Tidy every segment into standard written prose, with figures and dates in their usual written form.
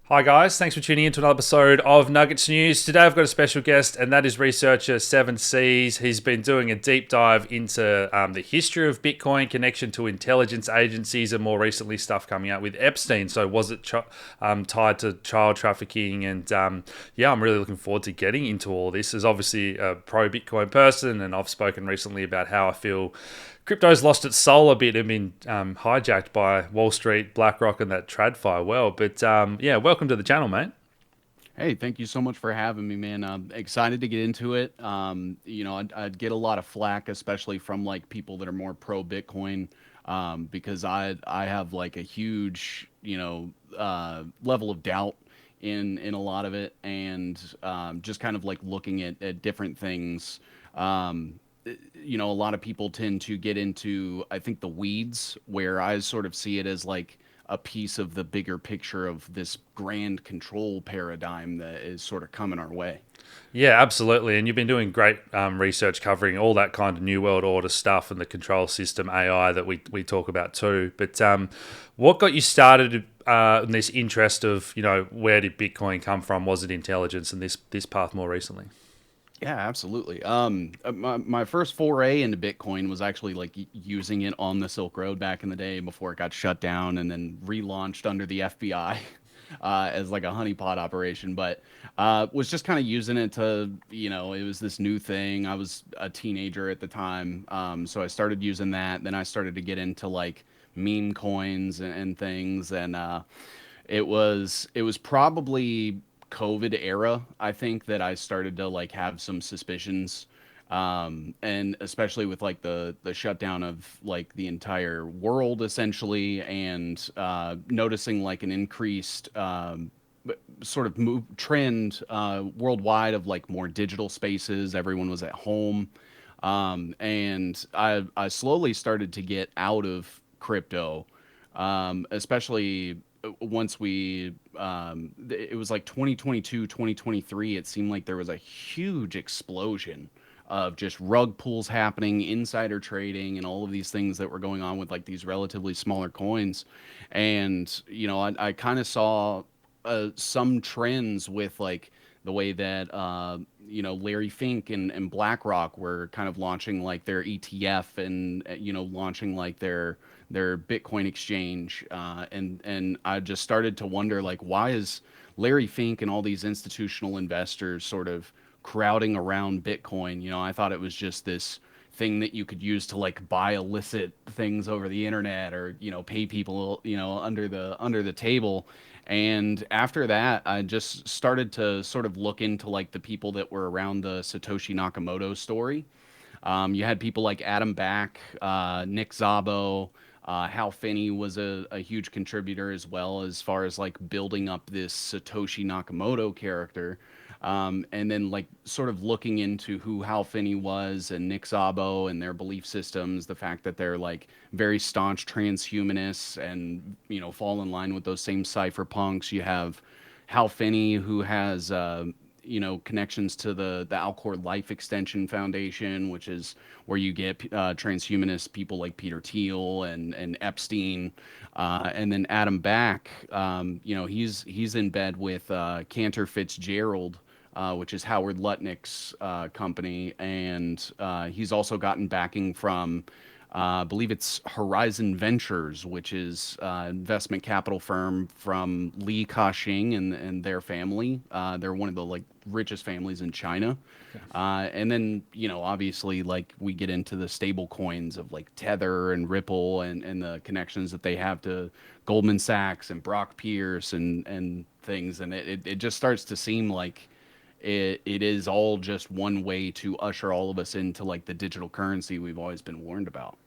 Hi guys, thanks for tuning in to another episode of Nuggets News. Today I've got a special guest, and that is researcher Seven Seas. He's been doing a deep dive into the history of Bitcoin, connection to intelligence agencies, and more recently stuff coming out with Epstein. So was it tied to child trafficking? And yeah, I'm really looking forward to getting into all this. As obviously a pro-Bitcoin person, and I've spoken recently about how I feel crypto's lost its soul a bit and been hijacked by Wall Street, BlackRock, and that TradFi well. But yeah, welcome to the channel, mate. Hey, thank you so much for having me, man. I'm excited to get into it. I'd get a lot of flack, especially from like people that are more pro Bitcoin, because I have like a huge, level of doubt in a lot of it, and just kind of like looking at different things. A lot of people tend to get into, I think, the weeds, where I sort of see it as like a piece of the bigger picture of this grand control paradigm that is sort of coming our way. Yeah, absolutely. And you've been doing great research covering all that kind of New World Order stuff and the control system AI that we talk about too. But what got you started in this interest of, where did Bitcoin come from? Was it intelligence, and this path more recently? Yeah, absolutely. My first foray into Bitcoin was actually like using it on the Silk Road back in the day before it got shut down and then relaunched under the FBI as like a honeypot operation. But was just kind of using it to, it was this new thing. I was a teenager at the time, so I started using that. Then I started to get into like meme coins and things, and it was probably COVID era, I think, that I started to like have some suspicions. And especially with like the shutdown of like the entire world essentially, and noticing like an increased sort of move trend worldwide of like more digital spaces. Everyone was at home. And I slowly started to get out of crypto, especially once it was like 2022, 2023. It seemed like there was a huge explosion of just rug pulls happening, insider trading, and all of these things that were going on with like these relatively smaller coins. And, I kind of saw some trends with like the way that Larry Fink and BlackRock were kind of launching like their ETF, and launching like their Bitcoin exchange, and I just started to wonder like, why is Larry Fink and all these institutional investors sort of crowding around Bitcoin? I thought it was just this thing that you could use to like buy illicit things over the internet, or pay people under the table. And after that, I just started to sort of look into like the people that were around the Satoshi Nakamoto story. You had people like Adam Back, Nick Szabo, Hal Finney was a huge contributor as well, as far as like building up this Satoshi Nakamoto character. And then like sort of looking into who Hal Finney was and Nick Szabo and their belief systems, the fact that they're like very staunch transhumanists and fall in line with those same cypherpunks. You have Hal Finney, who has connections to the Alcor Life Extension Foundation, which is where you get transhumanist people like Peter Thiel and Epstein, and then Adam Back. He's in bed with Cantor Fitzgerald. Which is Howard Lutnick's company, and he's also gotten backing from I believe it's Horizon Ventures, which is investment capital firm from Li Ka-shing and their family. They're one of the like richest families in China. And then, obviously, like we get into the stable coins of like Tether and Ripple, and the connections that they have to Goldman Sachs and Brock Pierce and things. And it just starts to seem like it is all just one way to usher all of us into like the digital currency we've always been warned about.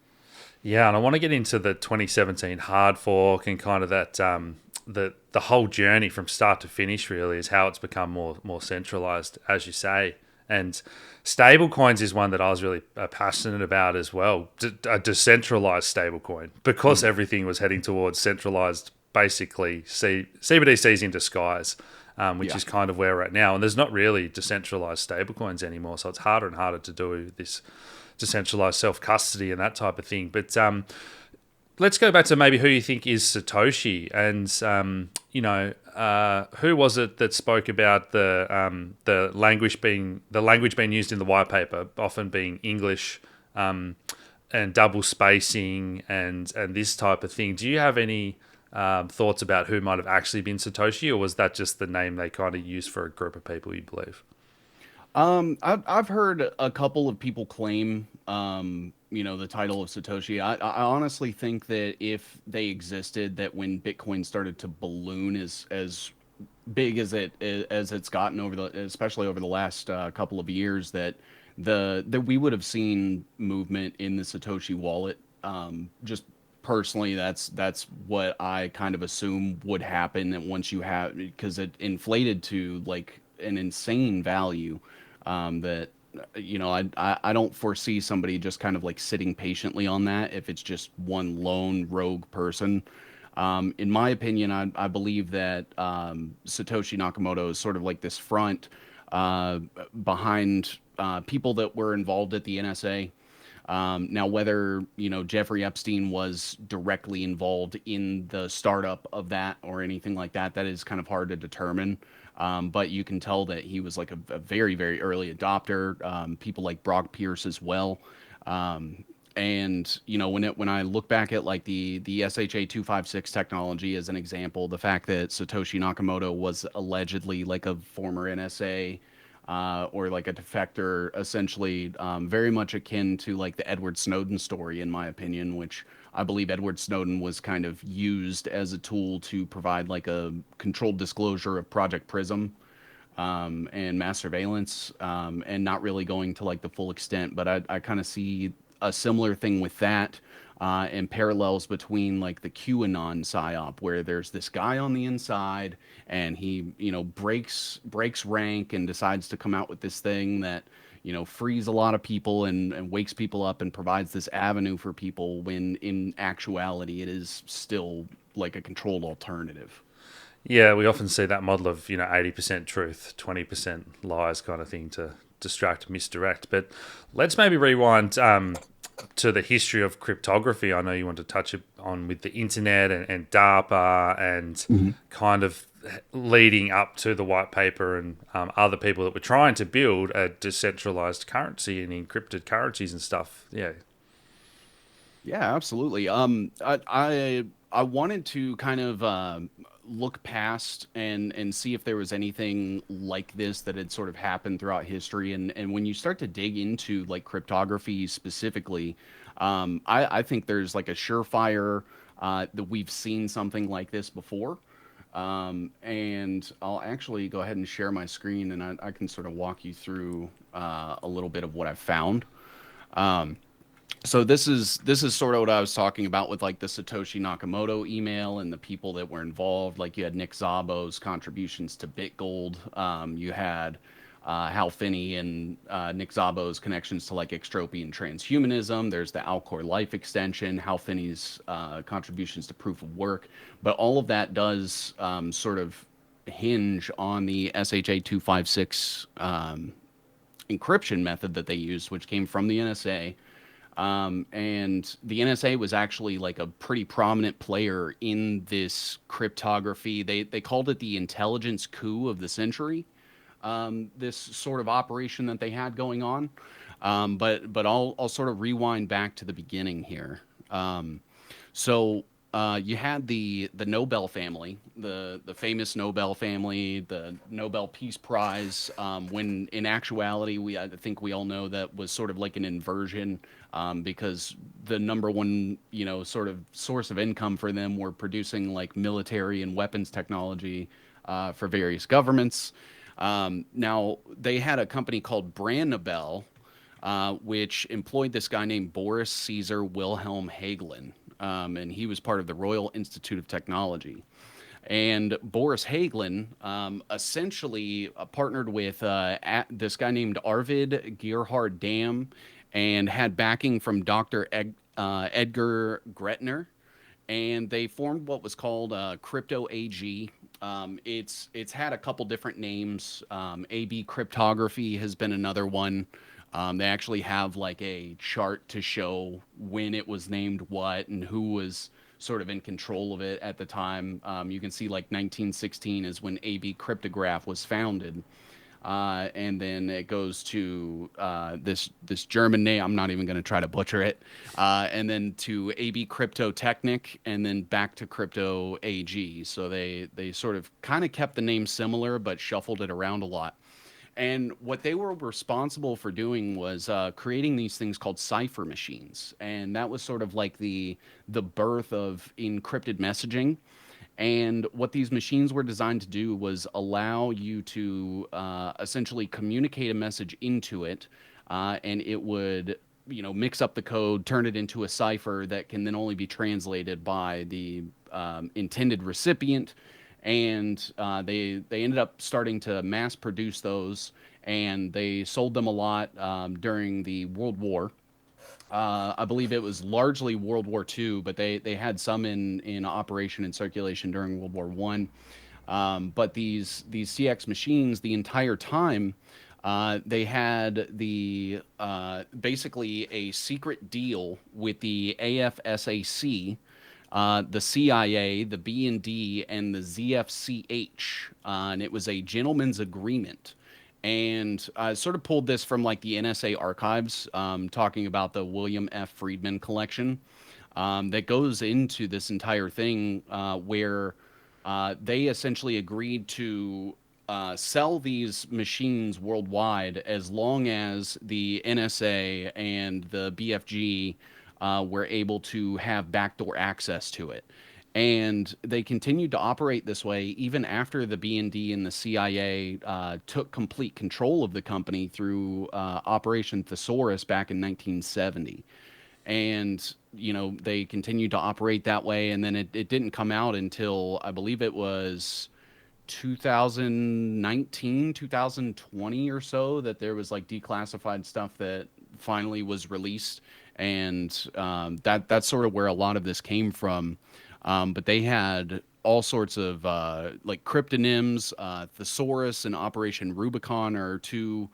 Yeah, and I want to get into the 2017 hard fork and kind of that the whole journey from start to finish. Really, is how it's become more centralized, as you say. And stablecoins is one that I was really passionate about as well. A decentralized stablecoin, because Mm. everything was heading towards centralized, basically CBDCs in disguise, which Yeah. is kind of where we're at now. And there's not really decentralized stablecoins anymore, so it's harder and harder to do this decentralized self custody and that type of thing. But let's go back to maybe who you think is Satoshi. And, who was it that spoke about the language being used in the white paper, often being English, and double spacing and this type of thing. Do you have any thoughts about who might have actually been Satoshi, or was that just the name they kind of used for a group of people, you believe? I've heard a couple of people claim, the title of Satoshi. I honestly think that if they existed, that when Bitcoin started to balloon as big as it's gotten over especially over the last couple of years, that we would have seen movement in the Satoshi wallet. Just personally, that's what I kind of assume would happen. And once you have, because it inflated to like an insane value, that I don't foresee somebody just kind of like sitting patiently on that if it's just one lone rogue person. In my opinion, I believe that Satoshi Nakamoto is sort of like this front uh, behind people that were involved at the NSA. Now, whether Jeffrey Epstein was directly involved in the startup of that or anything like that, that is kind of hard to determine. But you can tell that he was like a very, very early adopter. People like Brock Pierce as well. And when I look back at like the SHA 256 technology as an example, the fact that Satoshi Nakamoto was allegedly like a former NSA or like a defector, essentially very much akin to like the Edward Snowden story, in my opinion, which I believe Edward Snowden was kind of used as a tool to provide like a controlled disclosure of Project Prism and mass surveillance, and not really going to like the full extent. But I kind of see a similar thing with that, and parallels between like the QAnon psyop, where there's this guy on the inside and he, breaks rank and decides to come out with this thing that, frees a lot of people and wakes people up and provides this avenue for people when in actuality it is still like a controlled alternative. Yeah, we often see that model of 80% truth, 20% lies kind of thing to distract, misdirect. But let's maybe rewind to the history of cryptography. I know you want to touch on with the internet and DARPA and kind of leading up to the white paper and other people that were trying to build a decentralized currency and encrypted currencies and stuff. Yeah. Yeah, absolutely. I wanted to kind of look past and see if there was anything like this that had sort of happened throughout history. And when you start to dig into like cryptography specifically, I think there's like a surefire that we've seen something like this before. And I'll actually go ahead and share my screen, and I can sort of walk you through a little bit of what I've found. So this is sort of what I was talking about with like the Satoshi Nakamoto email and the people that were involved. Like you had Nick Szabo's contributions to BitGold. You had Hal Finney and Nick Szabo's connections to like extropian transhumanism. There's the Alcor Life extension, Hal Finney's contributions to proof of work. But all of that does sort of hinge on the SHA 256 encryption method that they used, which came from the NSA. And the NSA was actually like a pretty prominent player in this cryptography. They called it the intelligence coup of the century. This sort of operation that they had going on. But I'll sort of rewind back to the beginning here. So you had the Nobel family, the famous Nobel family, the Nobel Peace Prize. When in actuality, I think we all know that was sort of like an inversion, because the number one sort of source of income for them were producing like military and weapons technology for various governments. Now they had a company called Brand Nobel, which employed this guy named Boris Caesar Wilhelm Hagelin. And he was part of the Royal Institute of Technology. And Boris Hagelin essentially partnered with this guy named Arvid Gerhard Dam and had backing from Dr. Edgar Gretner. And they formed what was called Crypto AG. It's had a couple different names. AB Cryptography has been another one. They actually have like a chart to show when it was named what and who was sort of in control of it at the time. You can see like 1916 is when AB Cryptograph was founded. And then it goes to this German name. I'm not even going to try to butcher it. And then to AB Crypto Technic, and then back to Crypto AG. So they sort of kind of kept the name similar, but shuffled it around a lot. And what they were responsible for doing was creating these things called cipher machines, and that was sort of like the birth of encrypted messaging. And what these machines were designed to do was allow you to essentially communicate a message into it, and it would, mix up the code, turn it into a cipher that can then only be translated by the intended recipient. And they ended up starting to mass produce those, and they sold them a lot during the World War. I believe it was largely World War II, but they had some in operation and circulation during World War One. But these CX machines, the entire time, they had the basically a secret deal with the AFSAC, the CIA, the BND, and the ZFCH, and it was a gentleman's agreement. And I sort of pulled this from like the NSA archives, talking about the William F. Friedman collection, that goes into this entire thing, where they essentially agreed to sell these machines worldwide as long as the NSA and the BFG were able to have backdoor access to it. And they continued to operate this way even after the BND and the CIA took complete control of the company through Operation Thesaurus back in 1970. And, they continued to operate that way. And then it didn't come out until I believe it was 2019, 2020 or so that there was like declassified stuff that finally was released. And that's sort of where a lot of this came from. But they had all sorts of like cryptonyms. Thesaurus and Operation Rubicon are two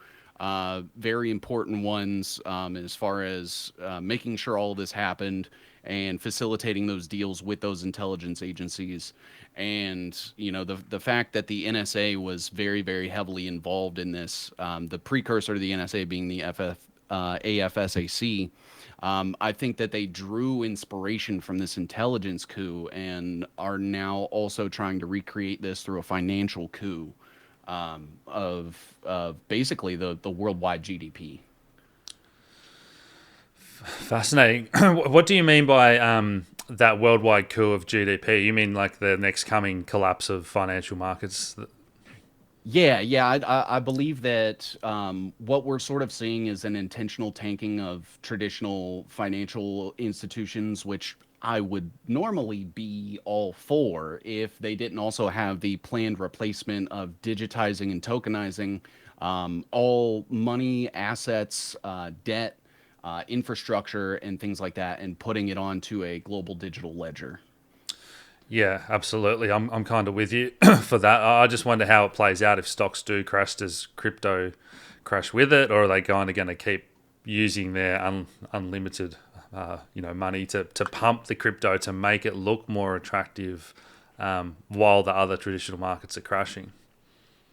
very important ones, as far as making sure all of this happened and facilitating those deals with those intelligence agencies. And the fact that the NSA was very, very heavily involved in this, the precursor to the NSA being the AFSAC. I think that they drew inspiration from this intelligence coup and are now also trying to recreate this through a financial coup, of basically the worldwide GDP. Fascinating. What do you mean by that worldwide coup of GDP? You mean like the next coming collapse of financial markets? Yeah. I believe that what we're sort of seeing is an intentional tanking of traditional financial institutions, which I would normally be all for if they didn't also have the planned replacement of digitizing and tokenizing all money, assets, debt, infrastructure, and things like that, and putting it onto a global digital ledger. Yeah, absolutely. I'm kind of with you for that. I just wonder how it plays out if stocks do crash. Does crypto crash with it, or are they kind of going to keep using their unlimited, money to pump the crypto to make it look more attractive, while the other traditional markets are crashing?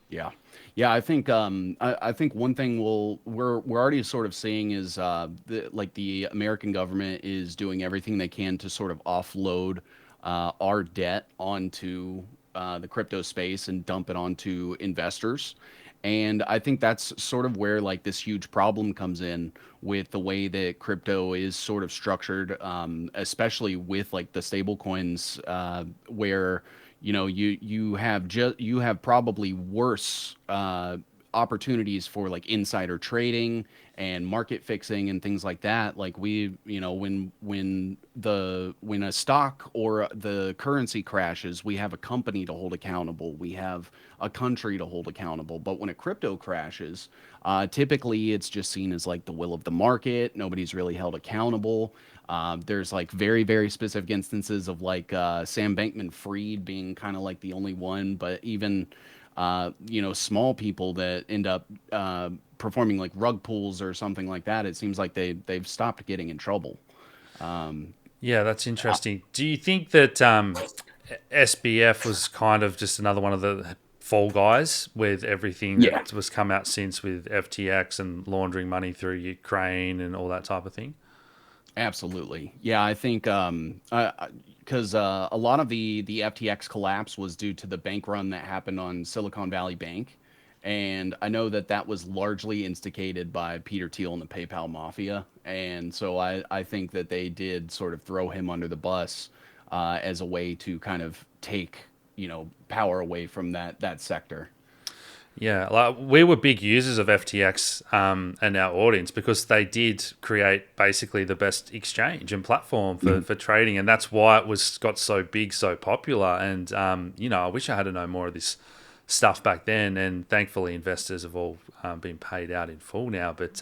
Yeah. Yeah, I think one thing we're already sort of seeing is the American government is doing everything they can to sort of offload our debt onto the crypto space and dump it onto investors. And I think that's sort of where like this huge problem comes in with the way that crypto is sort of structured, especially with like the stable coins, where you have probably worse opportunities for like insider trading and market fixing and things like that. Like when a stock or the currency crashes, we have a company to hold accountable. We have a country to hold accountable. But when a crypto crashes, typically it's just seen as like the will of the market. Nobody's really held accountable. There's like very, very specific instances of like Sam Bankman-Fried being kind of like the only one, but even small people that end up performing like rug pulls or something like that, it seems like they've stopped getting in trouble. Yeah, that's interesting. Do you think that SBF was kind of just another one of the fall guys with everything Yeah. that was come out since with FTX and laundering money through Ukraine and all that type of thing? Absolutely. Yeah, I think because a lot of the FTX collapse was due to the bank run that happened on Silicon Valley Bank, and I know that that was largely instigated by Peter Thiel and the PayPal mafia, and so I think that they did sort of throw him under the bus as a way to kind of take power away from that sector. Yeah, like we were big users of FTX and our audience because they did create basically the best exchange and platform for trading, and that's why it was got so big, so popular. And I wish I had to know more of this stuff back then. And thankfully, investors have all been paid out in full now. But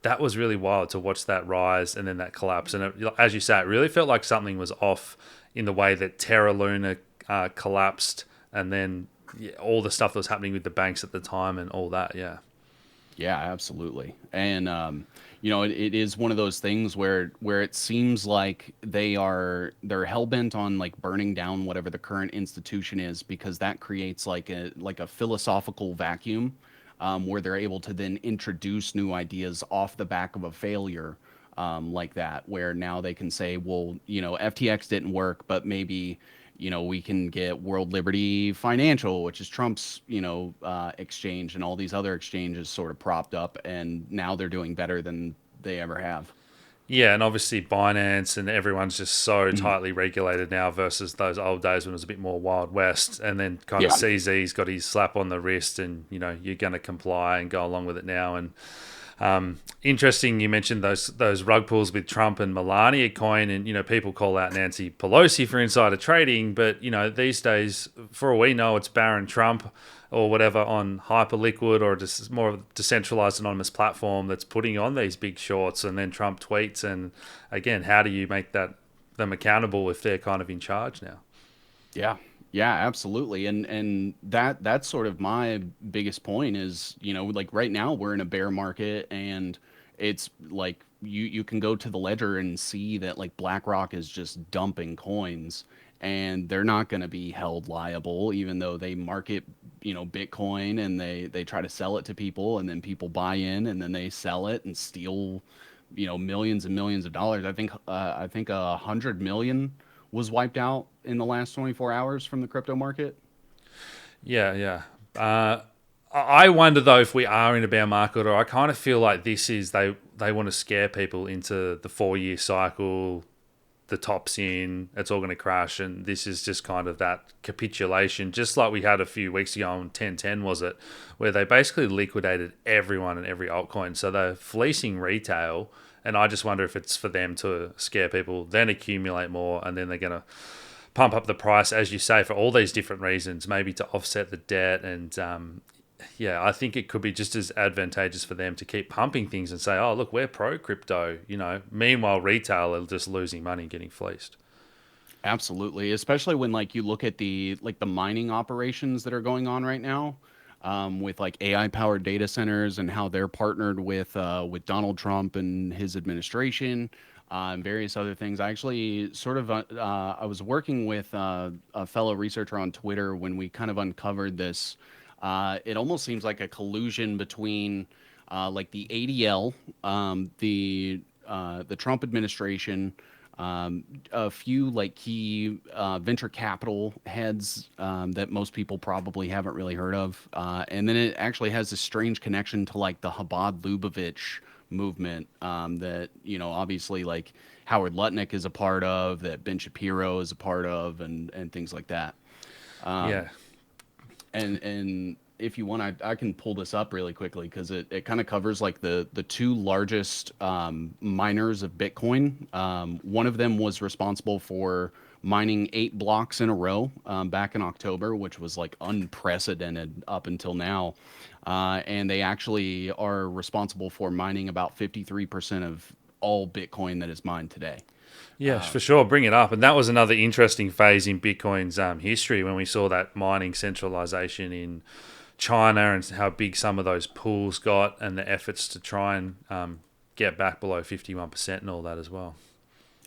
that was really wild to watch that rise and then that collapse. And as you say, it really felt like something was off in the way that Terra Luna collapsed, and then all the stuff that was happening with the banks at the time and all that. Yeah. Yeah, absolutely. And it is one of those things where it seems like they're hell bent on like burning down whatever the current institution is, because that creates like a philosophical vacuum, where they're able to then introduce new ideas off the back of a failure, like that, where now they can say, well, FTX didn't work, but maybe we can get World Liberty Financial, which is Trump's, exchange, and all these other exchanges sort of propped up, and now they're doing better than they ever have. Yeah, and obviously Binance and everyone's just so Mhm. tightly regulated now versus those old days when it was a bit more Wild West. And then kind of Yeah. CZ's got his slap on the wrist, and you're going to comply and go along with it now. And interesting, you mentioned those rug pulls with Trump and Melania coin, and people call out Nancy Pelosi for insider trading, but these days, for all we know, it's Barron Trump or whatever on Hyperliquid or just more of a decentralized anonymous platform that's putting on these big shorts, and then Trump tweets. And again, how do you make them accountable if they're kind of in charge now? Yeah. Yeah, absolutely. And that's sort of my biggest point is, like right now we're in a bear market, and it's like you can go to the ledger and see that like BlackRock is just dumping coins, and they're not going to be held liable even though they market, Bitcoin, and they try to sell it to people, and then people buy in, and then they sell it and steal, millions and millions of dollars. I think 100 million was wiped out in the last 24 hours from the crypto market. Yeah, yeah. I wonder though if we are in a bear market, or I kind of feel like this is they want to scare people into the 4 year cycle. The top's in, it's all going to crash, and this is just kind of that capitulation, just like we had a few weeks ago on 1010, was it, where they basically liquidated everyone and every altcoin. So they're fleecing retail, and I just wonder if it's for them to scare people, then accumulate more, and then they're going to pump up the price, as you say, for all these different reasons, maybe to offset the debt. And yeah, I think it could be just as advantageous for them to keep pumping things and say, oh, look, we're pro crypto, Meanwhile, retail are just losing money, getting fleeced. Absolutely, especially when like you look at the mining operations that are going on right now, with like AI powered data centers, and how they're partnered with Donald Trump and his administration, and various other things. I actually I was working with a fellow researcher on Twitter when we kind of uncovered this. It almost seems like a collusion between like the ADL, the Trump administration, a few like key venture capital heads, that most people probably haven't really heard of, and then it actually has this strange connection to like the Chabad Lubavitch movement, that obviously like Howard Lutnick is a part of, that Ben Shapiro is a part of, and things like that. Yeah. And if you want, I can pull this up really quickly, because it kind of covers like the two largest miners of Bitcoin. One of them was responsible for mining 8 blocks in a row, back in October, which was like unprecedented up until now. And they actually are responsible for mining about 53% of all Bitcoin that is mined today. Yes, for sure. Bring it up. And that was another interesting phase in Bitcoin's history when we saw that mining centralization in China and how big some of those pools got, and the efforts to try and get back below 51% and all that as well.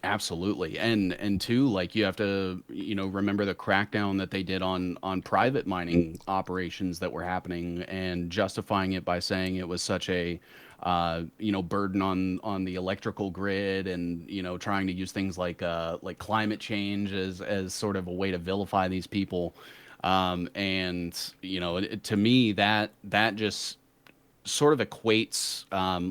Absolutely. And two, like you have to, remember the crackdown that they did on private mining operations that were happening and justifying it by saying it was such a burden on the electrical grid and, trying to use things like climate change as sort of a way to vilify these people. And to me that just sort of equates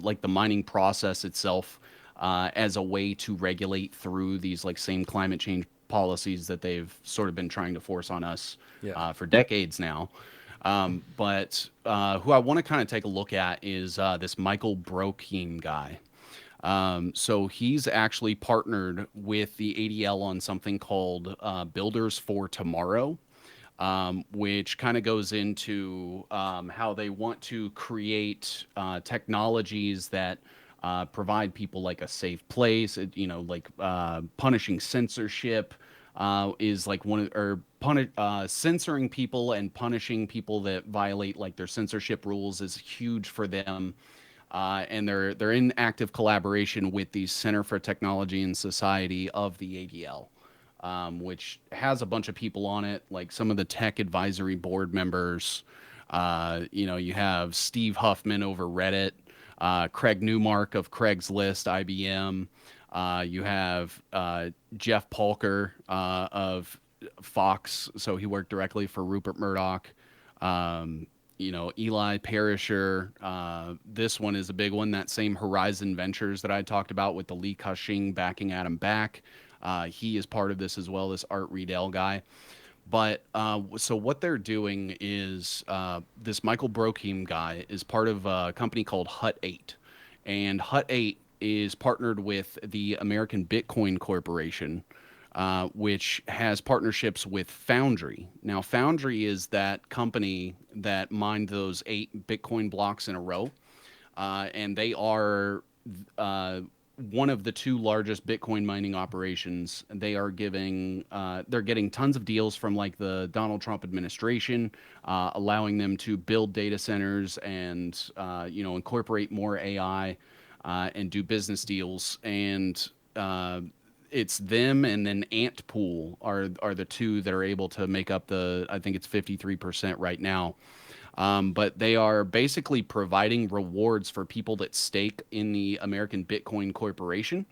like the mining process itself as a way to regulate through these like same climate change policies that they've sort of been trying to force on us Yeah. for decades now. But who I want to kind of take a look at is this Michael Brokeem guy. So he's actually partnered with the ADL on something called Builders for Tomorrow, which kind of goes into how they want to create technologies that provide people like a safe place. Like punishing censorship is like censoring people and punishing people that violate like their censorship rules is huge for them. And they're in active collaboration with the Center for Technology and Society of the ADL, which has a bunch of people on it, like some of the tech advisory board members. You have Steve Huffman over Reddit, Craig Newmark of Craigslist, IBM. You have Jeff Palker of Fox, so he worked directly for Rupert Murdoch. Eli Perisher. This one is a big one. That same Horizon Ventures that I talked about with the Li Ka-shing backing Adam back. He is part of this as well, this Art Riedel guy. But so what they're doing is this Michael Brokeem guy is part of a company called Hut 8. And Hut 8 is partnered with the American Bitcoin Corporation, which has partnerships with Foundry. Now, Foundry is that company that mined those 8 Bitcoin blocks in a row. And they are one of the two largest Bitcoin mining operations. They're getting tons of deals from like the Donald Trump administration, allowing them to build data centers and incorporate more AI and do business deals. And it's them and then Ant Pool are the two that are able to make up I think it's 53% right now. But they are basically providing rewards for people that stake in the American Bitcoin Corporation,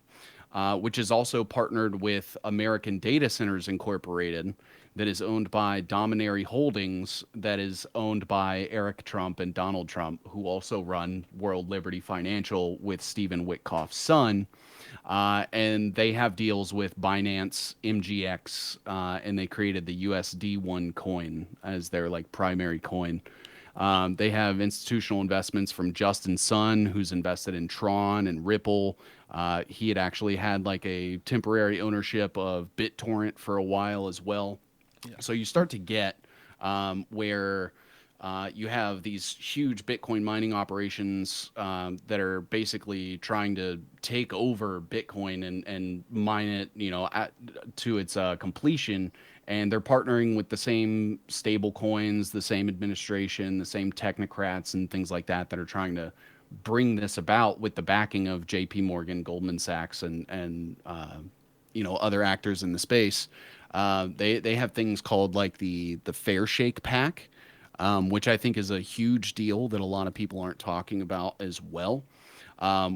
which is also partnered with American Data Centers Incorporated, that is owned by Dominary Holdings, that is owned by Eric Trump and Donald Trump, who also run World Liberty Financial with Stephen Witkoff's son. And they have deals with Binance, MGX, and they created the USD1 coin as their like primary coin. They have institutional investments from Justin Sun, who's invested in Tron and Ripple. He had actually had like a temporary ownership of BitTorrent for a while as well. Yeah. So you start to get where you have these huge Bitcoin mining operations that are basically trying to take over Bitcoin and mine it, to its completion. And they're partnering with the same stable coins, the same administration, the same technocrats and things like that are trying to bring this about with the backing of J.P. Morgan, Goldman Sachs, and other actors in the space. They have things called like the Fair Shake Pack, which I think is a huge deal that a lot of people aren't talking about as well.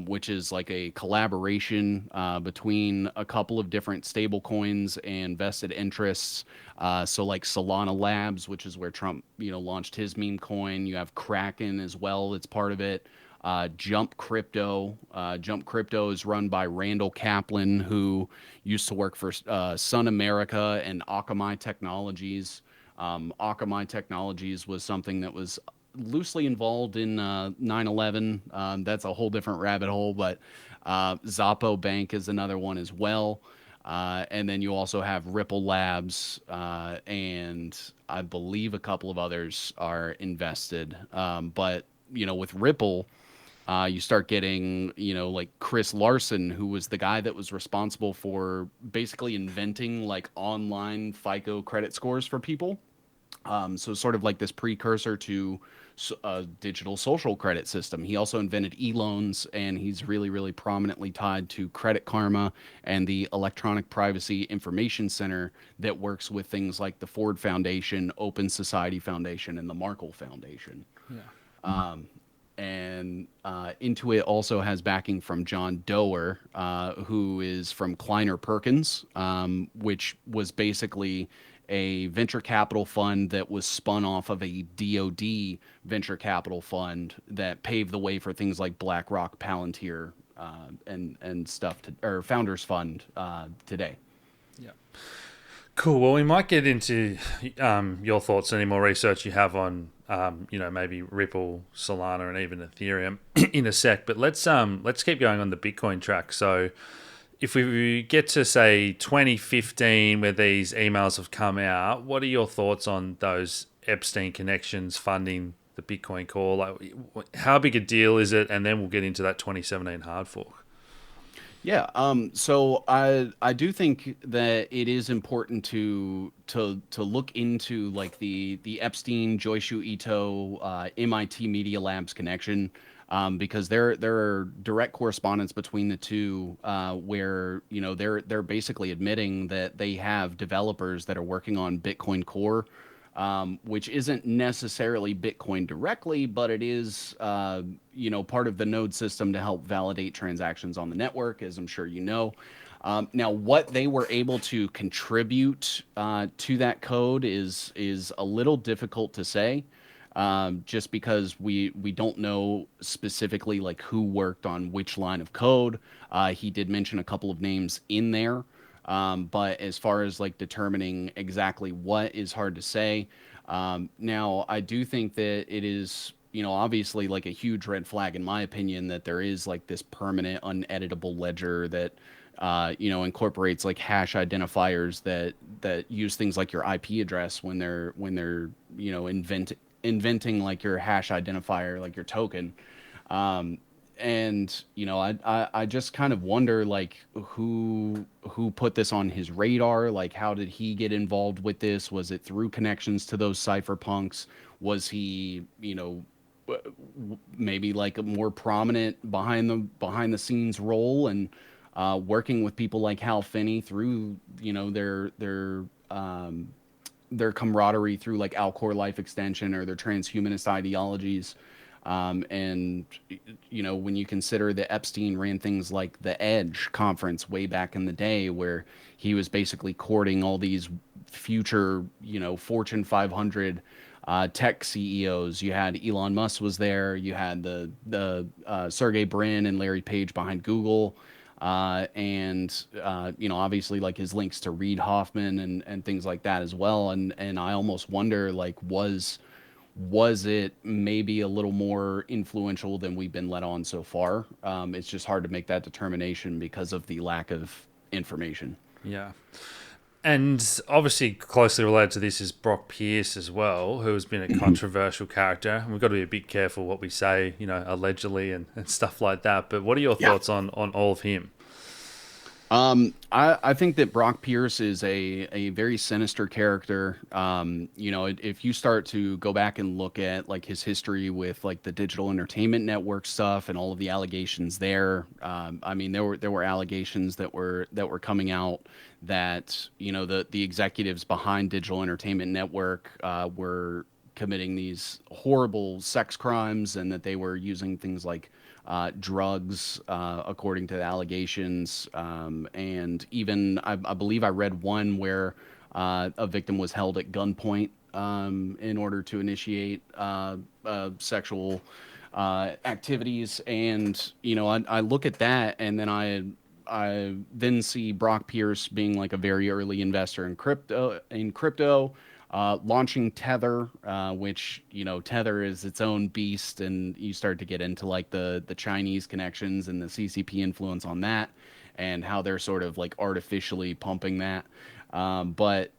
Which is like a collaboration between a couple of different stable coins and vested interests. So like Solana Labs, which is where Trump, launched his meme coin. You have Kraken as well. That's part of it. Jump Crypto. Jump Crypto is run by Randall Kaplan, who used to work for Sun America and Akamai Technologies. Akamai Technologies was something that was loosely involved in 9/11. That's a whole different rabbit hole, but Zappo Bank is another one as well. And then you also have Ripple Labs, and I believe a couple of others are invested. But with Ripple, you start getting, like Chris Larson, who was the guy that was responsible for basically inventing like online FICO credit scores for people. So sort of like this precursor to a digital social credit system. He also invented e-loans, and he's really, really prominently tied to Credit Karma and the Electronic Privacy Information Center that works with things like the Ford Foundation, Open Society Foundation, and the Markle Foundation. Yeah. And Intuit also has backing from John Doerr, who is from Kleiner Perkins, which was basically a venture capital fund that was spun off of a DoD venture capital fund that paved the way for things like BlackRock, Palantir, and stuff, or Founders Fund today. Yeah. Cool. Well, we might get into your thoughts, any more research you have on, maybe Ripple, Solana, and even Ethereum in a sec. But let's keep going on the Bitcoin track. So, if we get to say 2015, where these emails have come out, what are your thoughts on those Epstein connections funding the Bitcoin core? Like, how big a deal is it? And then we'll get into that 2017 hard fork. Yeah, so I do think that it is important to look into like the Epstein, Joyce Ito, MIT Media Labs connection, because there are direct correspondence between the two, where they're basically admitting that they have developers that are working on Bitcoin Core, which isn't necessarily Bitcoin directly, but it is, part of the node system to help validate transactions on the network, as I'm sure you know. Now, what they were able to contribute to that code is a little difficult to say, just because we don't know specifically like who worked on which line of code. He did mention a couple of names in there. But as far as like determining exactly what is hard to say. Now, I do think that it is, obviously like a huge red flag in my opinion that there is like this permanent uneditable ledger that, incorporates like hash identifiers that use things like your IP address when they're inventing like your hash identifier, like your token. And I just kind of wonder like who put this on his radar, like how did he get involved with this? Was it through connections to those cypherpunks? Was he maybe like a more prominent behind the scenes role, and working with people like Hal Finney through their camaraderie through like Alcor Life Extension or their transhumanist ideologies. And when you consider that Epstein ran things like the Edge conference way back in the day, where he was basically courting all these future, Fortune 500 tech CEOs. You had Elon Musk was there. You had the Sergey Brin and Larry Page behind Google. And obviously like his links to Reid Hoffman and things like that as well. And I almost wonder like, was it maybe a little more influential than we've been let on so far? It's just hard to make that determination because of the lack of information. Yeah. And obviously closely related to this is Brock Pierce as well, who has been a controversial character. And we've got to be a bit careful what we say, allegedly and stuff like that. But what are your thoughts on all of him? I think that Brock Pierce is a very sinister character. If you start to go back and look at like his history with like the digital entertainment network stuff and all of the allegations there, there were allegations that were coming out that the executives behind Digital Entertainment Network were committing these horrible sex crimes, and that they were using things like drugs, according to the allegations. And even I believe I read one where a victim was held at gunpoint in order to initiate sexual activities. And I look at that, and then I then see Brock Pierce being like a very early investor in crypto, launching Tether, which Tether is its own beast, and you start to get into like the Chinese connections and the CCP influence on that, and how they're sort of like artificially pumping that. But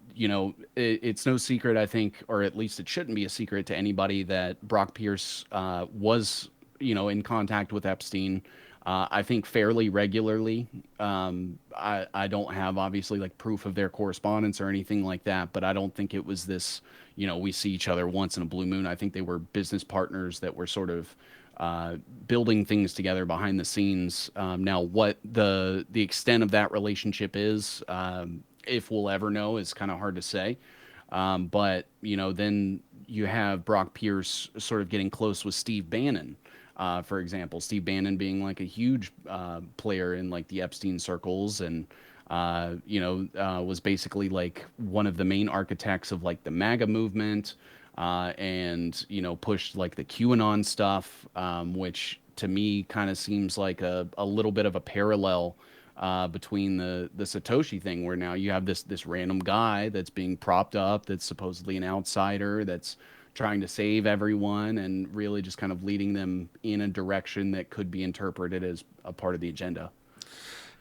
it's no secret, I think, or at least it shouldn't be a secret to anybody, that Brock Pierce was in contact with Epstein. I think fairly regularly. I don't have obviously like proof of their correspondence or anything like that, but I don't think it was this, we see each other once in a blue moon. I think they were business partners that were sort of building things together behind the scenes. Now, what the extent of that relationship is, if we'll ever know, is kind of hard to say. But then you have Brock Pierce sort of getting close with Steve Bannon, for example. Steve Bannon being like a huge player in like the Epstein circles, and was basically like one of the main architects of like the MAGA movement, and pushed like the QAnon stuff, which to me kind of seems like a little bit of a parallel between the Satoshi thing, where now you have this random guy that's being propped up, that's supposedly an outsider, that's trying to save everyone, and really just kind of leading them in a direction that could be interpreted as a part of the agenda.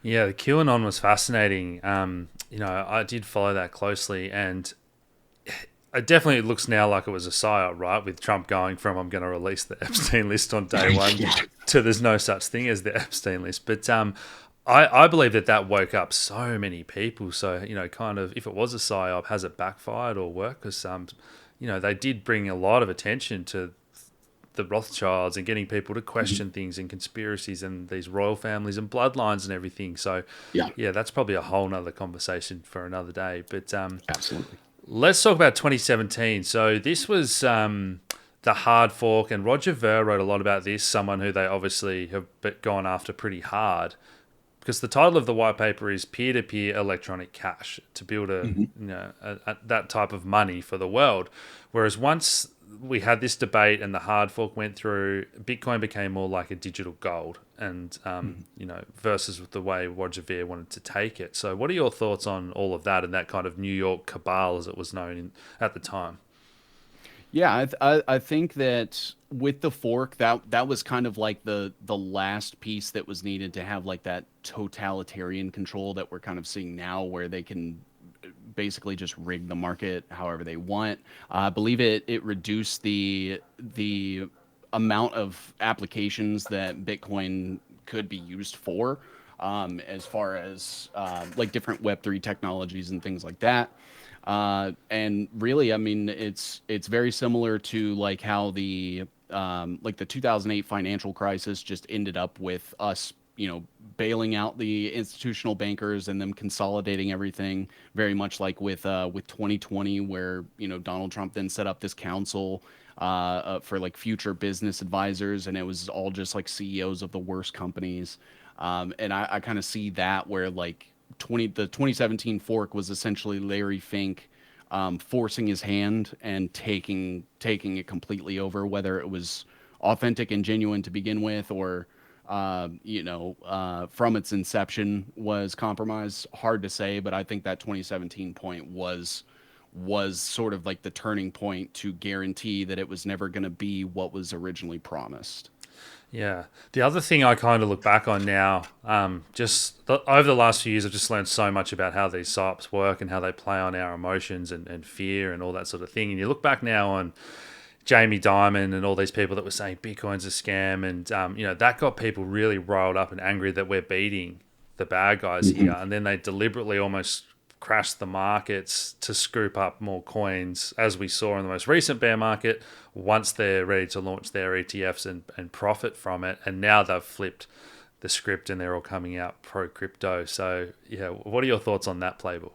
Yeah, the QAnon was fascinating. I did follow that closely, and it definitely looks now like it was a psyop, right? With Trump going from "I'm going to release the Epstein list on day one" Yeah. to "There's no such thing as the Epstein list." But I believe that woke up so many people. So kind of if it was a psyop, has it backfired or worked? Because they did bring a lot of attention to the Rothschilds and getting people to question things and conspiracies and these royal families and bloodlines and everything. So Yeah, yeah, that's probably a whole nother conversation for another day. But absolutely. let's talk about 2017. So this was the hard fork, and Roger Ver wrote a lot about this, someone who they obviously have gone after pretty hard, because the title of the white paper is Peer-to-Peer Electronic Cash, to build that type of money for the world. Whereas once we had this debate and the hard fork went through, Bitcoin became more like a digital gold, and versus the way Roger Ver wanted to take it. So what are your thoughts on all of that and that kind of New York cabal, as it was known at the time? Yeah, I think that with the fork, that was kind of like the last piece that was needed to have like that totalitarian control that we're kind of seeing now, where they can basically just rig the market however they want. I believe it reduced the amount of applications that Bitcoin could be used for, as far as like different Web3 technologies and things like that. And really, I mean, it's very similar to like how the 2008 financial crisis just ended up with us, bailing out the institutional bankers and them consolidating everything. Very much like with 2020, where Donald Trump then set up this council for like future business advisors, and it was all just like CEOs of the worst companies. And I kind of see that where like 2017 fork was essentially Larry Fink forcing his hand and taking it completely over, whether it was authentic and genuine to begin with, or from its inception was compromised. Hard to say, but I think that 2017 point was sort of like the turning point to guarantee that it was never going to be what was originally promised. Yeah. The other thing I kind of look back on now, over the last few years, I've just learned so much about how these SIPs work and how they play on our emotions and fear and all that sort of thing. And you look back now on Jamie Dimon and all these people that were saying Bitcoin's a scam, and that got people really riled up and angry that we're beating the bad guys here, and then they deliberately almost crashed the markets to scoop up more coins, as we saw in the most recent bear market, once they're ready to launch their ETFs and profit from it. And now they've flipped the script and they're all coming out pro crypto. So yeah, what are your thoughts on that playbook?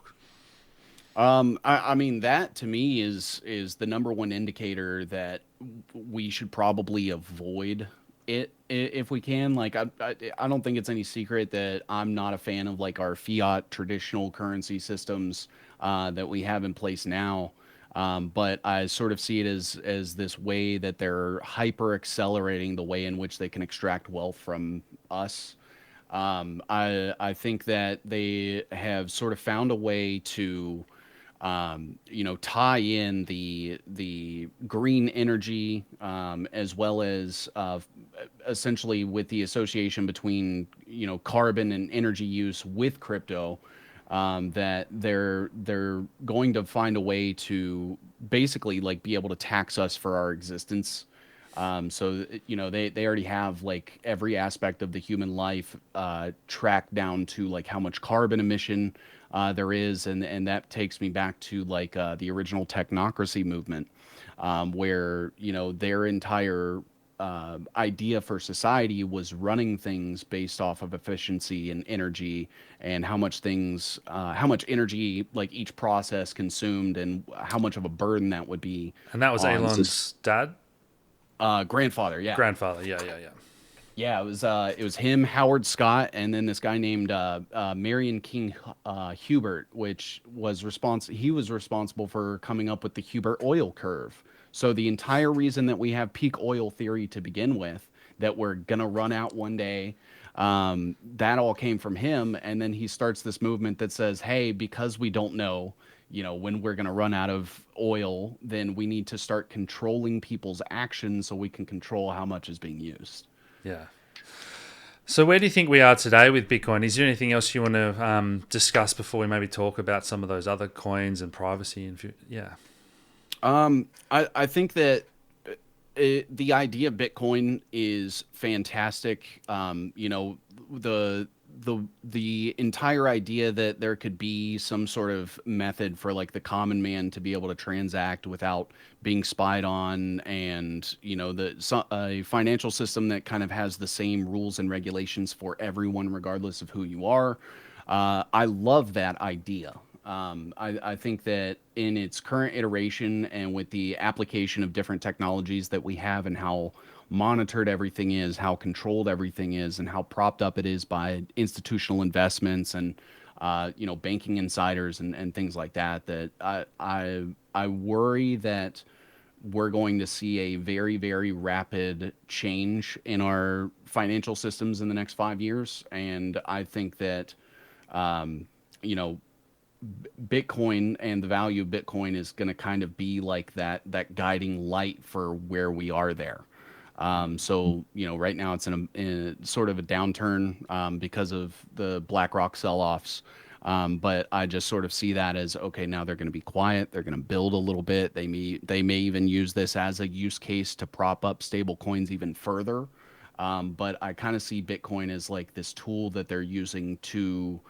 I mean, that to me is the number one indicator that we should probably avoid it if we can. Like, I don't think it's any secret that I'm not a fan of like our fiat traditional currency systems that we have in place now. But I sort of see it as this way that they're hyper accelerating the way in which they can extract wealth from us. I think that they have sort of found a way to tie in the green energy, as well as essentially with the association between carbon and energy use with crypto, that they're going to find a way to basically like be able to tax us for our existence. So they already have like every aspect of the human life tracked down to like how much carbon emission there is, and that takes me back to like the original technocracy movement, where their entire idea for society was running things based off of efficiency and energy, and how much energy like each process consumed, and how much of a burden that would be And that was on Elon's dad, grandfather. Yeah, grandfather. Yeah, yeah, yeah. yeah, it was him, Howard Scott, and then this guy named Marion King Hubert, which was he was responsible for coming up with the Hubert oil curve. So the entire reason that we have peak oil theory to begin with, that we're gonna run out one day, that all came from him. And then he starts this movement that says, hey, because we don't know, when we're gonna run out of oil, then we need to start controlling people's actions so we can control how much is being used. Yeah. So where do you think we are today with Bitcoin? Is there anything else you want to discuss before we maybe talk about some of those other coins and privacy? Yeah. I think that the idea of Bitcoin is fantastic. The entire idea that there could be some sort of method for like the common man to be able to transact without being spied on, and a financial system that kind of has the same rules and regulations for everyone regardless of who you are. I love that idea. I think that in its current iteration, and with the application of different technologies that we have, and how monitored everything is, how controlled everything is, and how propped up it is by institutional investments and banking insiders and things like that, that I worry that we're going to see a very, very rapid change in our financial systems in the next 5 years. And I think that um, you know Bitcoin and the value of Bitcoin is going to kind of be like that guiding light for where we are there. So right now it's in a sort of a downturn because of the BlackRock sell-offs. But I just sort of see that as, okay, now they're going to be quiet. They're going to build a little bit. They may even use this as a use case to prop up stable coins even further. But I kind of see Bitcoin as like this tool that they're using to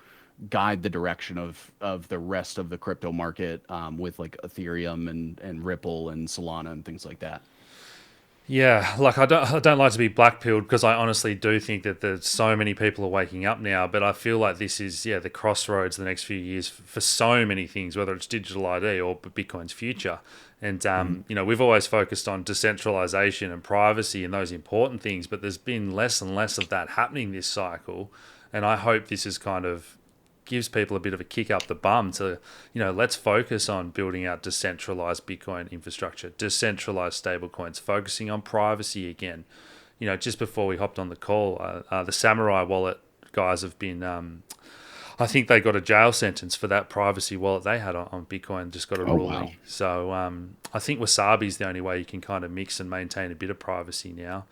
guide the direction of the rest of the crypto market, with like Ethereum and Ripple and Solana and things like that. Yeah, like I don't like to be black-pilled, because I honestly do think that there's so many people are waking up now, but I feel like this is the crossroads the next few years for so many things, whether it's digital ID or Bitcoin's future. And we've always focused on decentralization and privacy and those important things, but there's been less and less of that happening this cycle, and I hope this is kind of gives people a bit of a kick up the bum to, let's focus on building out decentralized Bitcoin infrastructure, decentralized stablecoins, focusing on privacy again. Just before we hopped on the call, the Samurai wallet guys have been, I think they got a jail sentence for that privacy wallet they had on Bitcoin, just got a Oh, ruling. wow. So I think Wasabi's the only way you can kind of mix and maintain a bit of privacy now.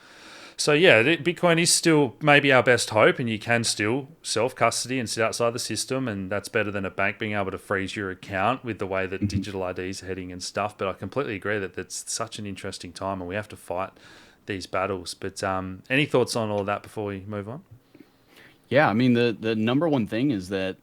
So yeah, Bitcoin is still maybe our best hope, and you can still self-custody and sit outside the system, and that's better than a bank being able to freeze your account with the way that digital ID is heading and stuff. But I completely agree that that's such an interesting time, and we have to fight these battles. But any thoughts on all of that before we move on? Yeah, I mean the number one thing is that,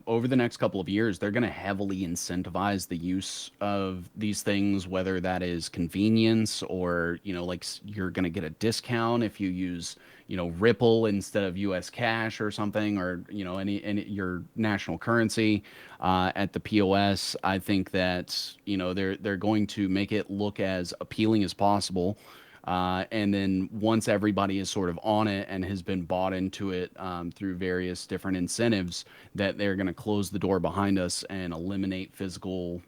over the next couple of years, they're going to heavily incentivize the use of these things, whether that is convenience or, like you're going to get a discount if you use, Ripple instead of US cash or something, or, any your national currency at the POS. I think that, they're going to make it look as appealing as possible. And then once everybody is sort of on it and has been bought into it, through various different incentives, that they're going to close the door behind us and eliminate physical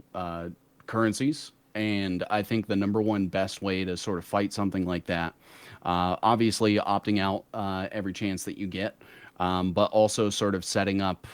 currencies. And I think the number one best way to sort of fight something like that, obviously opting out every chance that you get. but also sort of setting up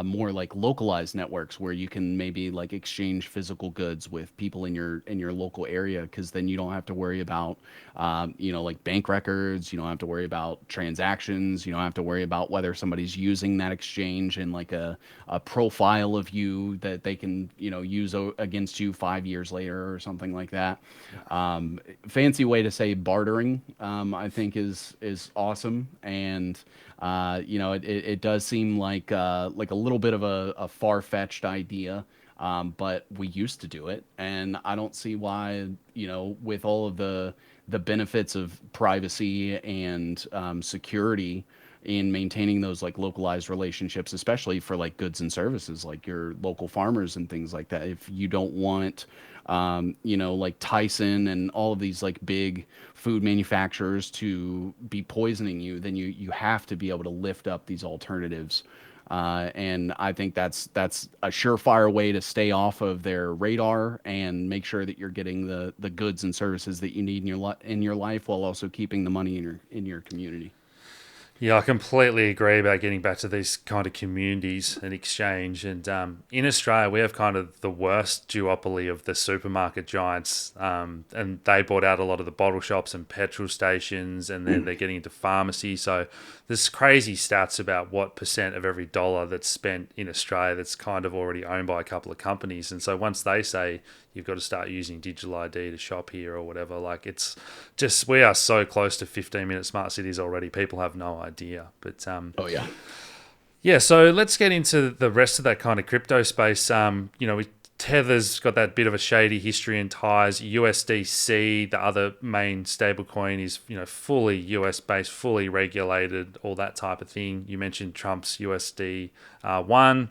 more like localized networks where you can maybe like exchange physical goods with people in your local area, because then you don't have to worry about like bank records. You don't have to worry about transactions. You don't have to worry about whether somebody's using that exchange in like a profile of you that they can use against you 5 years later or something like that. Fancy way to say bartering, I think is awesome. And it does seem like a little bit of a far-fetched idea, but we used to do it, and I don't see why, with all of the benefits of privacy and security in maintaining those like localized relationships, especially for like goods and services, like your local farmers and things like that. If you don't want like Tyson and all of these like big food manufacturers to be poisoning you, then you have to be able to lift up these alternatives. And I think that's a surefire way to stay off of their radar and make sure that you're getting the goods and services that you need in your life, while also keeping the money in your community. Yeah, I completely agree about getting back to these kind of communities and exchange. And in Australia, we have kind of the worst duopoly of the supermarket giants. And they bought out a lot of the bottle shops and petrol stations, and then they're getting into pharmacy. So there's crazy stats about what percent of every dollar that's spent in Australia that's kind of already owned by a couple of companies. And so once they say you've got to start using digital ID to shop here or whatever, like it's just, we are so close to 15-minute smart cities already. People have no idea. But Oh yeah. yeah, so let's get into the rest of that kind of crypto space. Tether's got that bit of a shady history and ties. USDC, the other main stablecoin, is fully US based, fully regulated, all that type of thing. You mentioned Trump's USD one.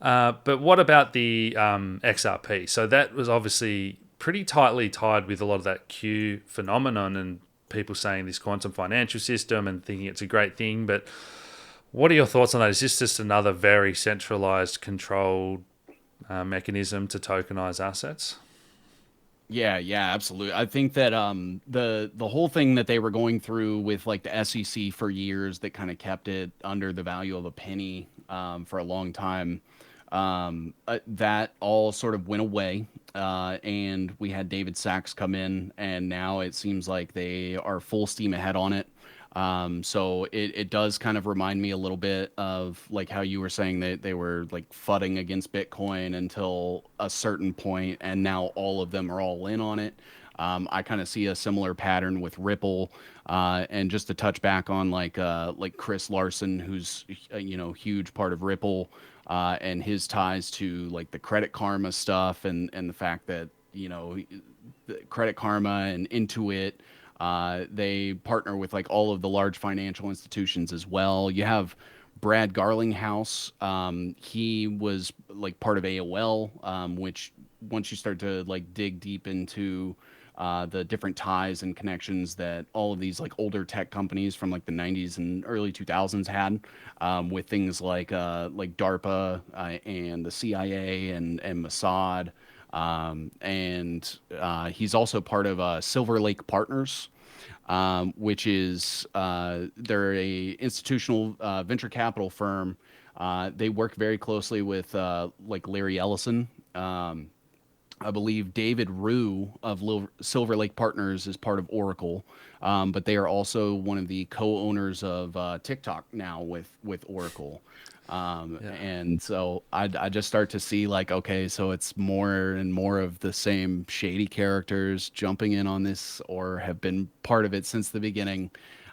But what about the XRP? So that was obviously pretty tightly tied with a lot of that Q phenomenon and people saying this quantum financial system and thinking it's a great thing. But what are your thoughts on that? Is this just another very centralized, controlled mechanism to tokenize assets? Yeah, yeah, absolutely. I think that the whole thing that they were going through with like the SEC for years, that kind of kept it under the value of a penny for a long time, that all sort of went away. And we had David Sachs come in, and now it seems like they are full steam ahead on it. So it does kind of remind me a little bit of like how you were saying that they were like fudding against Bitcoin until a certain point, and now all of them are all in on it. I kind of see a similar pattern with Ripple, and just to touch back on like Chris Larson, who's huge part of Ripple, and his ties to like the Credit Karma stuff, and the fact that the Credit Karma and Intuit. They partner with like all of the large financial institutions as well. You have Brad Garlinghouse. He was like part of AOL, which once you start to like dig deep into the different ties and connections that all of these like older tech companies from like the 90s and early 2000s had, with things like DARPA, and the CIA and Mossad. And he's also part of Silver Lake Partners, which is they're a institutional venture capital firm. They work very closely with like Larry Ellison. I believe David Rue of Silver Lake Partners is part of Oracle, but they are also one of the co-owners of TikTok now with Oracle. Yeah. And so I just start to see like, okay, so it's more and more of the same shady characters jumping in on this, or have been part of it since the beginning.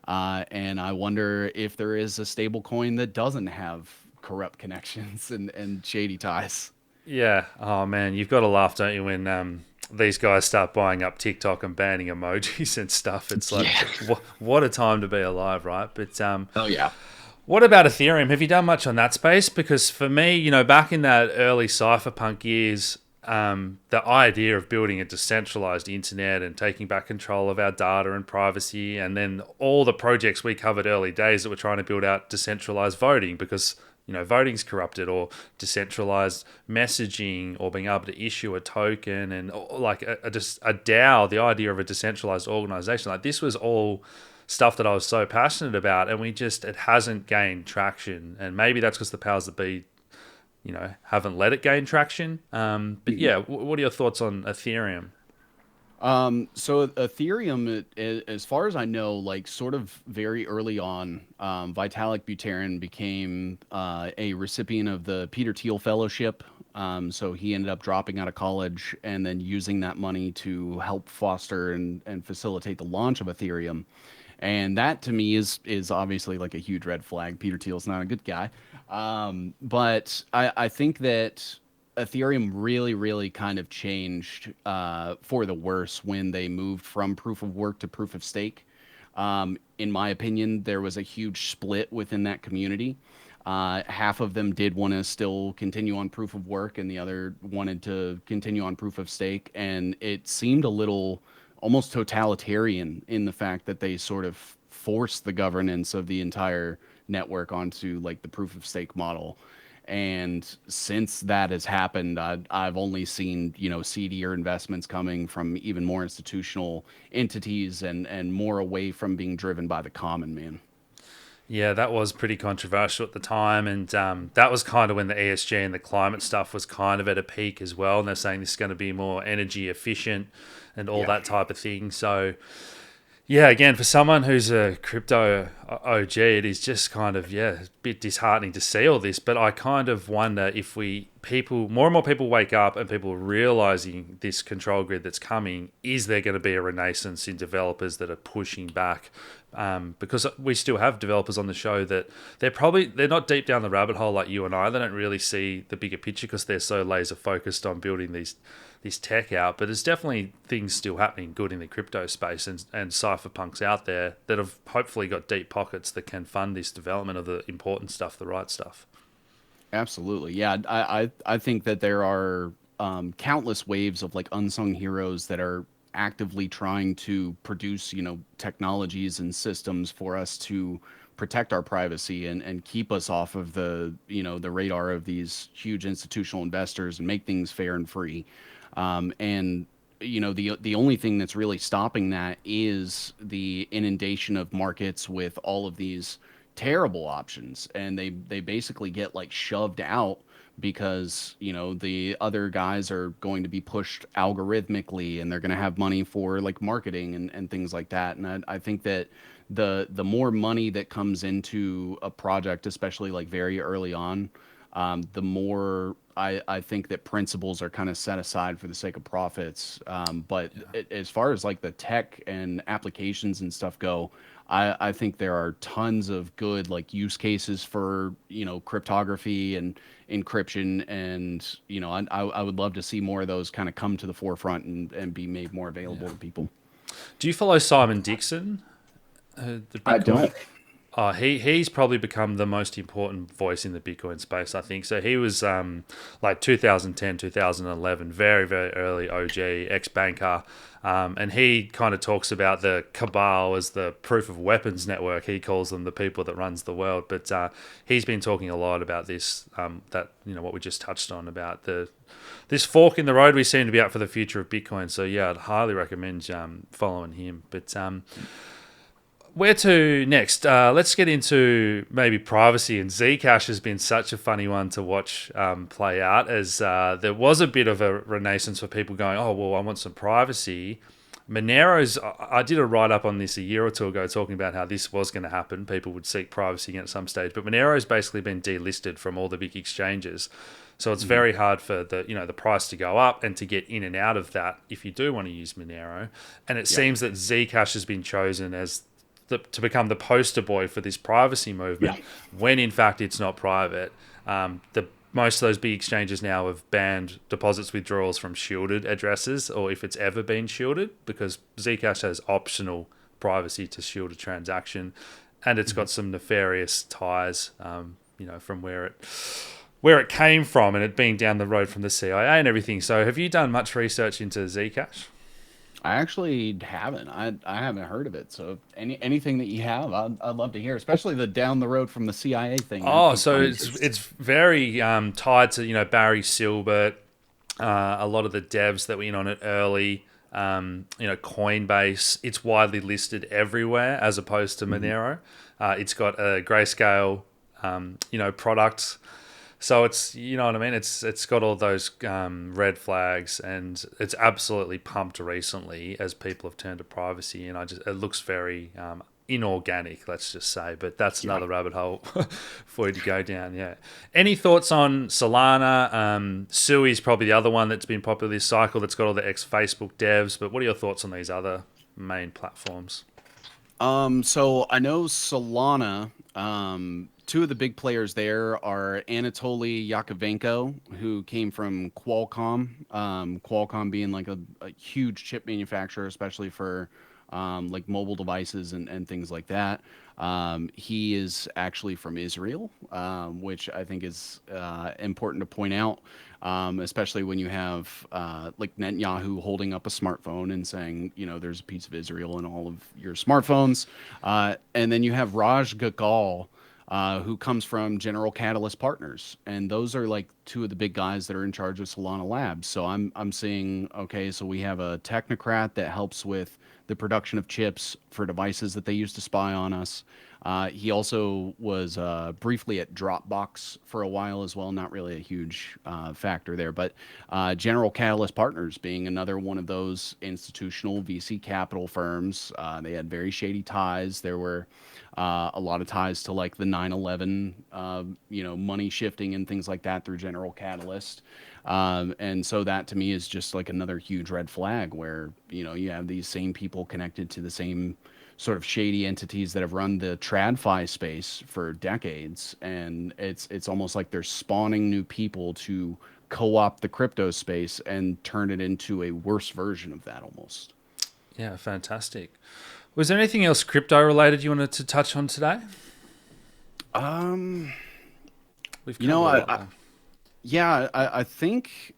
And I wonder if there is a stable coin that doesn't have corrupt connections and shady ties. Yeah. Oh man, you've got to laugh, don't you, when these guys start buying up TikTok and banning emojis and stuff. It's like, Yeah. what a time to be alive, right? But Oh yeah. what about Ethereum? Have you done much on that space? Because for me, back in that early cypherpunk years, the idea of building a decentralized internet and taking back control of our data and privacy, and then all the projects we covered early days that were trying to build out decentralized voting, because voting's corrupted, or decentralized messaging, or being able to issue a token, and like just a DAO, the idea of a decentralized organization, like this was all stuff that I was so passionate about, and it hasn't gained traction. And maybe that's because the powers that be, haven't let it gain traction. But yeah, what are your thoughts on Ethereum? So Ethereum, as far as I know, like sort of very early on, Vitalik Buterin became a recipient of the Peter Thiel Fellowship. So he ended up dropping out of college and then using that money to help foster and facilitate the launch of Ethereum. And that to me is obviously like a huge red flag. Peter Thiel's not a good guy. But I think that Ethereum really, really kind of changed for the worse when they moved from proof of work to proof of stake. In my opinion, there was a huge split within that community. Half of them did want to still continue on proof of work, and the other wanted to continue on proof of stake. And it seemed a little almost totalitarian in the fact that they sort of forced the governance of the entire network onto like the proof of stake model. And since that has happened, I've only seen, seedier investments coming from even more institutional entities and more away from being driven by the common man. Yeah, that was pretty controversial at the time, and that was kind of when the ESG and the climate stuff was kind of at a peak as well. And they're saying this is going to be more energy efficient and all that type of thing. So, yeah, again, for someone who's a crypto OG, it is just kind of, a bit disheartening to see all this. But I kind of wonder if more and more people wake up and people realizing this control grid that's coming, is there going to be a renaissance in developers that are pushing back? Because we still have developers on the show that they're not deep down the rabbit hole like you and I. They don't really see the bigger picture because they're so laser focused on building this tech out. But there's definitely things still happening good in the crypto space and cypherpunks out there that have hopefully got deep pockets that can fund this development of the important stuff, the right stuff. Absolutely. Yeah. I think that there are countless waves of like unsung heroes that are actively trying to produce, technologies and systems for us to protect our privacy and keep us off of the radar of these huge institutional investors and make things fair and free. And the only thing that's really stopping that is the inundation of markets with all of these terrible options, and they basically get like shoved out because the other guys are going to be pushed algorithmically and they're going to have money for like marketing and things like that. And I think that the more money that comes into a project, especially like very early on, the more I think that principles are kind of set aside for the sake of profits. But as far as like the tech and applications and stuff go, I think there are tons of good like use cases for, cryptography and encryption. And, I would love to see more of those kind of come to the forefront and be made more available to people. Do you follow Simon Dixon? I don't. He's probably become the most important voice in the Bitcoin space, I think. So he was like 2010, 2011, very, very early OG, ex-banker. And he kind of talks about the cabal as the proof of weapons network. He calls them the people that runs the world. But he's been talking a lot about this, what we just touched on, about this fork in the road we seem to be at for the future of Bitcoin. So yeah, I'd highly recommend following him. But where to next? Let's get into maybe privacy. And Zcash has been such a funny one to watch play out, as there was a bit of a renaissance for people going, oh, well, I want some privacy. Monero's, I did a write-up on this a year or two ago talking about how this was going to happen. People would seek privacy at some stage. But Monero's basically been delisted from all the big exchanges. So it's very hard for the price to go up and to get in and out of that if you do want to use Monero. And it seems that Zcash has been chosen as to become the poster boy for this privacy movement, when in fact it's not private. Most of those big exchanges now have banned deposits withdrawals from shielded addresses, or if it's ever been shielded, because Zcash has optional privacy to shield a transaction, and it's got some nefarious ties, from where it came from, and it being down the road from the CIA and everything. So have you done much research into Zcash? I actually haven't. I haven't heard of it. So anything that you have, I'd love to hear, especially the down the road from the CIA thing. Oh, so it's very tied to Barry Silbert, a lot of the devs that were in on it early. Coinbase, it's widely listed everywhere as opposed to Monero. It's got a grayscale, product. So it's, you know what I mean. It's got all those red flags, and it's absolutely pumped recently as people have turned to privacy. And it looks very inorganic, let's just say. But that's another rabbit hole for you to go down. Yeah. Any thoughts on Solana? Sui is probably the other one that's been popular this cycle. That's got all the ex-Facebook devs. But what are your thoughts on these other main platforms? So I know Solana, two of the big players there are Anatoly Yakovenko, who came from Qualcomm. Qualcomm being like a huge chip manufacturer, especially for like mobile devices and things like that. He is actually from Israel, which I think is important to point out, especially when you have like Netanyahu holding up a smartphone and saying, there's a piece of Israel in all of your smartphones. And then you have Raj Gagal, who comes from General Catalyst Partners, and those are like two of the big guys that are in charge of Solana Labs. So I'm seeing, okay, so we have a technocrat that helps with the production of chips for devices that they use to spy on us. He also was briefly at Dropbox for a while as well. Not really a huge factor there, but General Catalyst Partners being another one of those institutional VC capital firms. They had very shady ties. There were a lot of ties to like the 9/11, money shifting and things like that through General Catalyst. And so that to me is just like another huge red flag where, you have these same people connected to the same sort of shady entities that have run the TradFi space for decades. And it's almost like they're spawning new people to co-opt the crypto space and turn it into a worse version of that almost. Yeah, fantastic. Was there anything else crypto related you wanted to touch on today? Um, We've you covered know, a I, lot I there. yeah, I think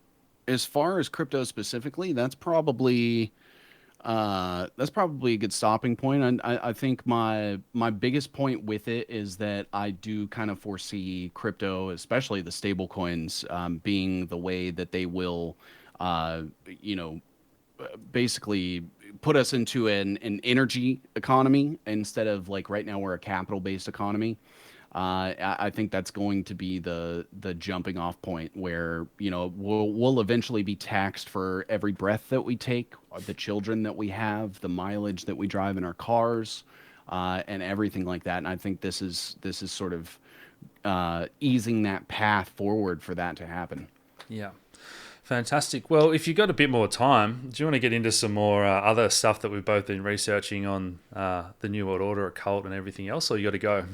as far as crypto specifically, that's probably a good stopping point. And I think my biggest point with it is that I do kind of foresee crypto, especially the stable coins, being the way that they will, uh, you know, basically put us into an energy economy instead of like right now we're a capital based economy. I think that's going to be the jumping off point where we'll eventually be taxed for every breath that we take, the children that we have, the mileage that we drive in our cars, and everything like that. And I think this is sort of easing that path forward for that to happen. Yeah. Fantastic. Well, if you've got a bit more time, do you want to get into some more other stuff that we've both been researching on the New World Order, occult, and everything else, or you got to go?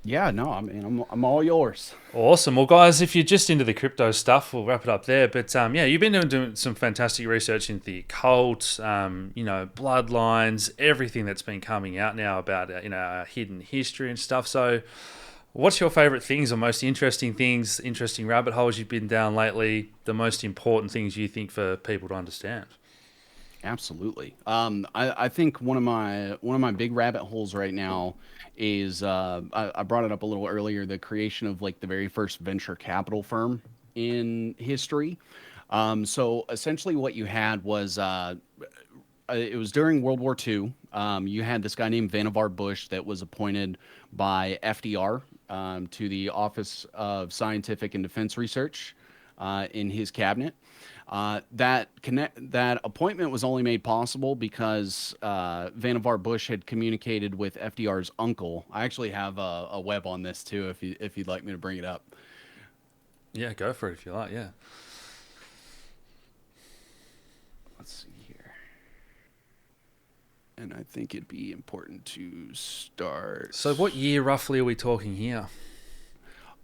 Yeah, no, I mean, I'm all yours. Awesome. Well, guys, if you're just into the crypto stuff, we'll wrap it up there. But yeah, you've been doing some fantastic research into the occult, bloodlines, everything that's been coming out now about hidden history and stuff. So, what's your favorite things or most interesting things, interesting rabbit holes you've been down lately? The most important things you think for people to understand? Absolutely. I think one of my big rabbit holes right now is I brought it up a little earlier, the creation of like the very first venture capital firm in history. So essentially, what you had was it was during World War II. You had this guy named Vannevar Bush that was appointed by FDR to the Office of Scientific and Defense Research in his cabinet. That appointment was only made possible because Vannevar Bush had communicated with FDR's uncle. I actually have a web on this too, if you'd like me to bring it up. Yeah, go for it if you like. Yeah. Let's see here, and I think it'd be important to start. So, what year roughly are we talking here?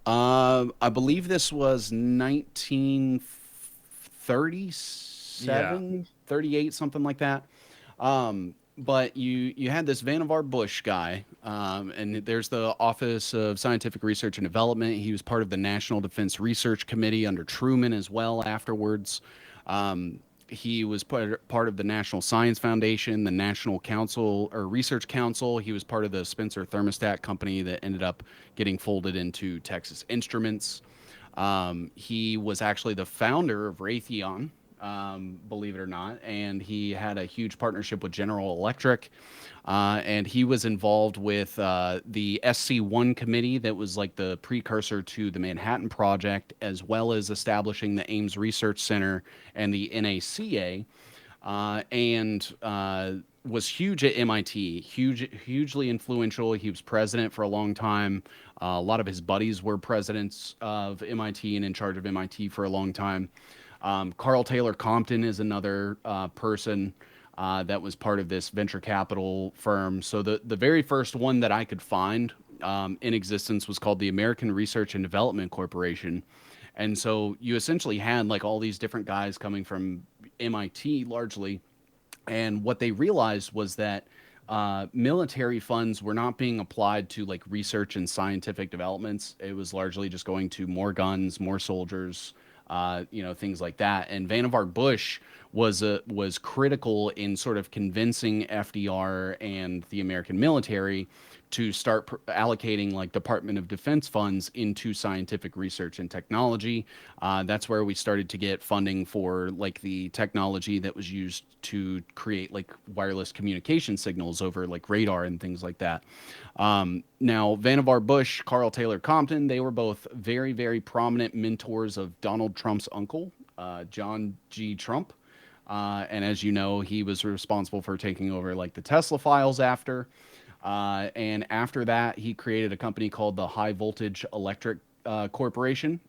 I believe this was 1937, Yeah. 38, something like that. But you had this Vannevar Bush guy, and there's the Office of Scientific Research and Development. He was part of the National Defense Research Committee under Truman as well afterwards. He was part of the National Science Foundation, the National Council or Research Council. He was part of the Spencer Thermostat Company that ended up getting folded into Texas Instruments. He was actually the founder of Raytheon, believe it or not. And he had a huge partnership with General Electric. And he was involved with the SC1 committee that was like the precursor to the Manhattan Project, as well as establishing the Ames Research Center and the NACA. And was huge at MIT, hugely influential. He was president for a long time. A lot of his buddies were presidents of MIT and in charge of MIT for a long time. Carl Taylor Compton is another person that was part of this venture capital firm. So the very first one that I could find in existence was called the American Research and Development Corporation. And so you essentially had like all these different guys coming from MIT largely. And what they realized was that military funds were not being applied to like research and scientific developments. It was largely just going to more guns, more soldiers, things like that. And Vannevar Bush was critical in sort of convincing FDR and the American military to start allocating like Department of Defense funds into scientific research and technology. That's where we started to get funding for like the technology that was used to create like wireless communication signals over like radar and things like that. Now, Vannevar Bush, Carl Taylor Compton, they were both very, very prominent mentors of Donald Trump's uncle, John G. Trump. And as you know, he was responsible for taking over like the Tesla files after. And after that, he created a company called the High Voltage Electric Corporation.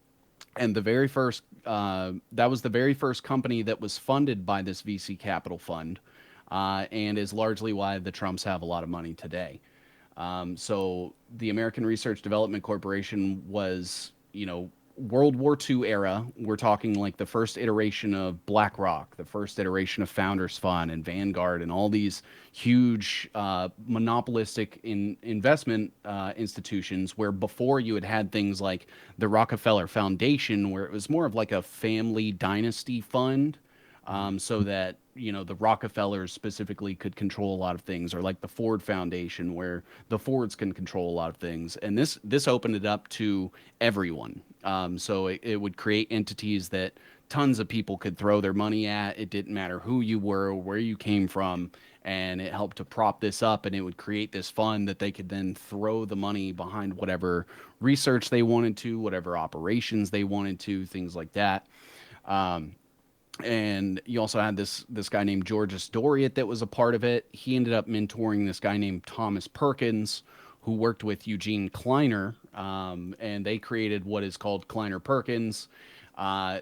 And that was the very first company that was funded by this VC capital fund, and is largely why the Trumps have a lot of money today. So the American Research Development Corporation was, World War II era. We're talking like the first iteration of BlackRock, the first iteration of Founders Fund and Vanguard, and all these huge monopolistic investment institutions. Where before you had things like the Rockefeller Foundation, where it was more of like a family dynasty fund, so that the Rockefellers specifically could control a lot of things, or like the Ford Foundation, where the Fords can control a lot of things. And this opened it up to everyone. So it would create entities that tons of people could throw their money at. It didn't matter who you were or where you came from, and it helped to prop this up. And it would create this fund that they could then throw the money behind whatever research they wanted to, whatever operations they wanted to, things like that. And you also had this guy named Georges Doriot that was a part of it. He ended up mentoring this guy named Thomas Perkins, who worked with Eugene Kleiner, and they created what is called Kleiner Perkins,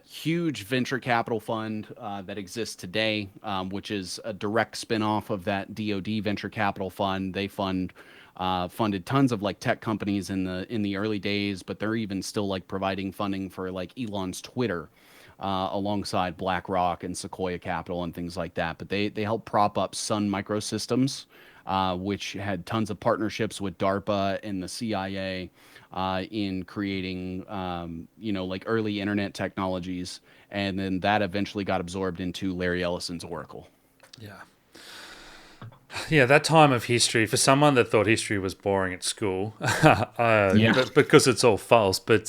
huge venture capital fund that exists today, which is a direct spinoff of that DoD venture capital fund. They funded tons of like tech companies in the early days, but they're even still like providing funding for like Elon's Twitter. Alongside BlackRock and Sequoia Capital and things like that. But they helped prop up Sun Microsystems, which had tons of partnerships with DARPA and the CIA in creating, like early internet technologies. And then that eventually got absorbed into Larry Ellison's Oracle. Yeah. Yeah, that time of history, for someone that thought history was boring at school, because it's all false, but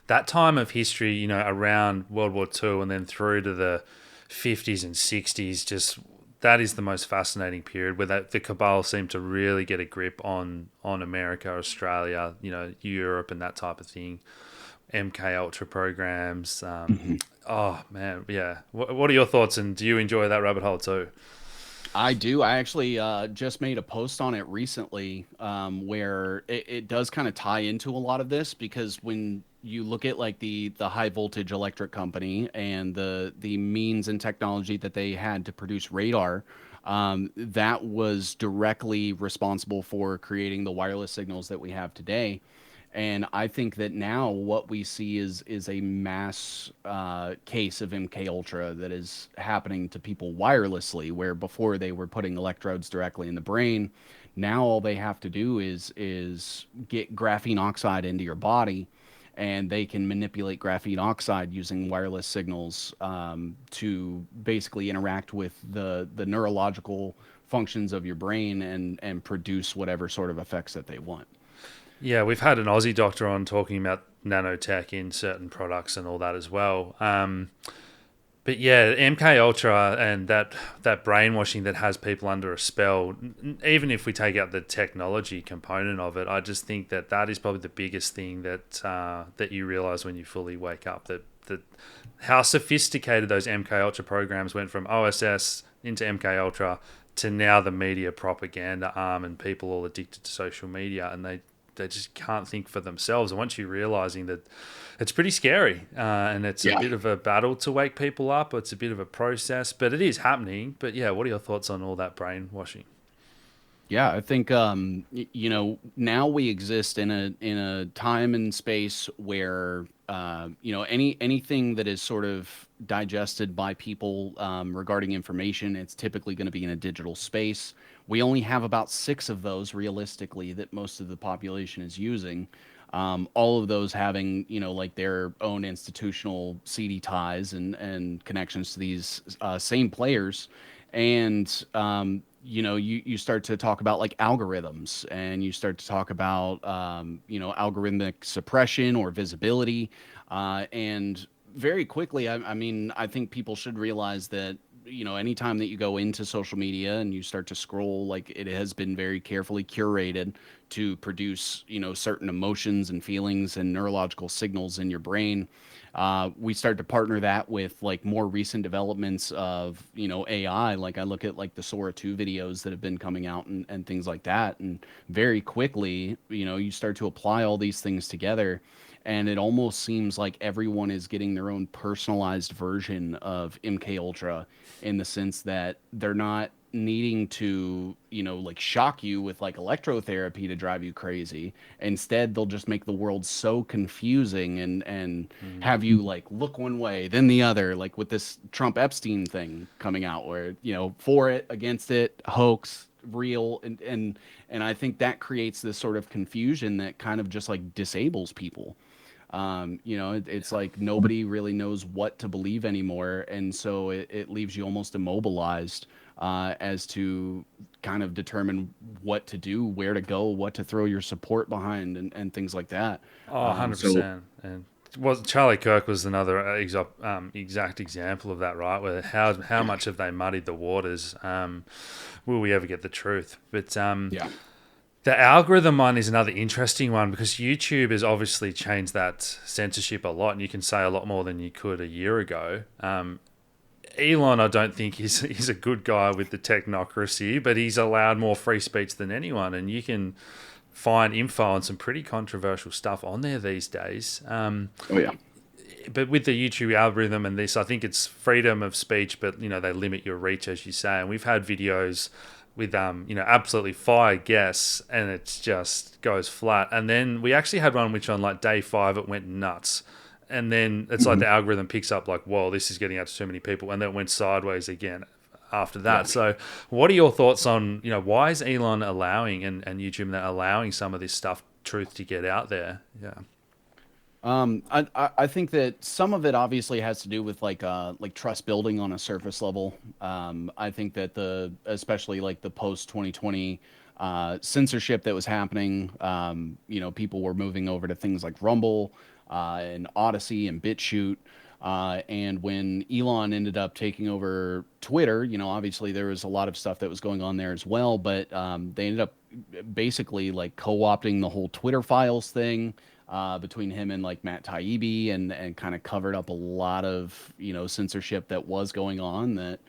that time of history, around World War II and then through to the 50s and 60s, just that is the most fascinating period where the cabal seemed to really get a grip on America, Australia, Europe and that type of thing. MK Ultra programs. Oh, man, yeah. What are your thoughts, and do you enjoy that rabbit hole too? I do. I actually just made a post on it recently, where it does kind of tie into a lot of this, because when you look at like the high voltage electric company and the means and technology that they had to produce radar, that was directly responsible for creating the wireless signals that we have today. And I think that now what we see is a mass case of MK Ultra that is happening to people wirelessly, where before they were putting electrodes directly in the brain. Now all they have to do is get graphene oxide into your body, and they can manipulate graphene oxide using wireless signals to basically interact with the neurological functions of your brain and produce whatever sort of effects that they want. Yeah, we've had an Aussie doctor on talking about nanotech in certain products and all that as well. But yeah, MK Ultra and that brainwashing that has people under a spell. Even if we take out the technology component of it, I just think that is probably the biggest thing that you realize when you fully wake up. That how sophisticated those MK Ultra programs went from OSS into MK Ultra to now the media propaganda arm and people all addicted to social media, and they just can't think for themselves. And once you're realizing that, it's pretty scary, and it's a Yeah. bit of a battle to wake people up. It's a bit of a process, but it is happening. But yeah, what are your thoughts on all that brainwashing? Yeah, I think now we exist in a time and space where anything that is sort of digested by people regarding information, it's typically going to be in a digital space. We only have about six of those realistically that most of the population is using. All of those having like their own institutional seedy ties and connections to these same players. And you start to talk about like algorithms, and you start to talk about algorithmic suppression or visibility, and very quickly, I mean, I think people should realize that anytime that you go into social media and you start to scroll, like, it has been very carefully curated to produce certain emotions and feelings and neurological signals in your brain. We start to partner that with like more recent developments of AI. Like, I look at like the Sora 2 videos that have been coming out and things like that, and very quickly you start to apply all these things together, and it almost seems like everyone is getting their own personalized version of MK Ultra, in the sense that they're not needing to like shock you with like electrotherapy to drive you crazy. Instead, they'll just make the world so confusing and have you like look one way then the other, like with this Trump Epstein thing coming out, where for it, against it, hoax, real, and I think that creates this sort of confusion that kind of just like disables people. It's like nobody really knows what to believe anymore, and so it leaves you almost immobilized as to kind of determine what to do, where to go, what to throw your support behind, and things like that. Oh, So 100%. And was Charlie Kirk was another exact example of that, right? Where how much have they muddied the waters? Will we ever get the truth? But yeah, the algorithm one is another interesting one, because YouTube has obviously changed that censorship a lot, and you can say a lot more than you could a year ago. Elon, I don't think he's a good guy with the technocracy, but he's allowed more free speech than anyone, and you can find info on some pretty controversial stuff on there these days. oh yeah, But with the YouTube algorithm and this, I think it's freedom of speech, but they limit your reach, as you say. And we've had videos with absolutely fire guests, and it just goes flat. And then we actually had one which on like day 5 it went nuts, and then it's like the algorithm picks up like, whoa, this is getting out to too many people, and then it went sideways again after that. yeah. So what are your thoughts on why is Elon allowing and YouTube allowing some of this truth to get out there? Yeah. I think that some of it obviously has to do with like trust building on a surface level. I think that especially like the post 2020 censorship that was happening, people were moving over to things like Rumble, and Odyssey and BitChute. And when Elon ended up taking over Twitter, obviously there was a lot of stuff that was going on there as well, but they ended up basically like co-opting the whole Twitter files thing between him and like Matt Taibbi, and kind of covered up a lot of censorship that was going on, that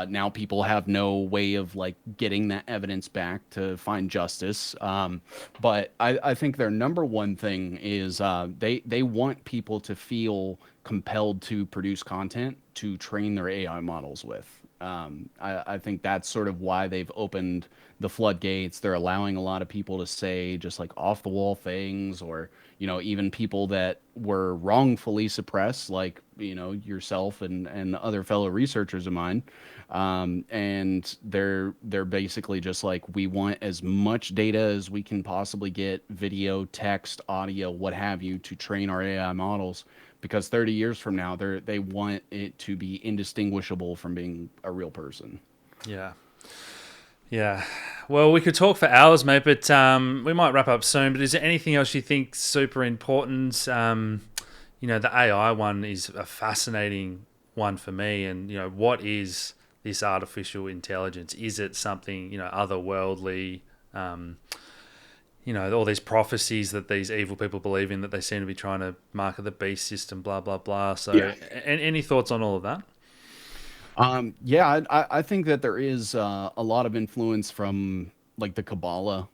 now people have no way of like getting that evidence back to find justice. But I think their number one thing is they want people to feel compelled to produce content to train their AI models with. I think that's sort of why they've opened the floodgates. They're allowing a lot of people to say just like off the wall things, or even people that were wrongfully suppressed, like yourself and other fellow researchers of mine. And they're basically just like, we want as much data as we can possibly get, video, text, audio, what have you, to train our AI models, because 30 years from now they want it to be indistinguishable from being a real person. Yeah. Yeah. Well, we could talk for hours, mate, but we might wrap up soon. But is there anything else you think super important? The AI one is a fascinating one for me. And what is this artificial intelligence? Is it something otherworldly? All these prophecies that these evil people believe in, that they seem to be trying to market the beast system, blah blah blah. So, Yeah. any thoughts on all of that? Yeah, I think that there is a lot of influence from like the Kabbalah,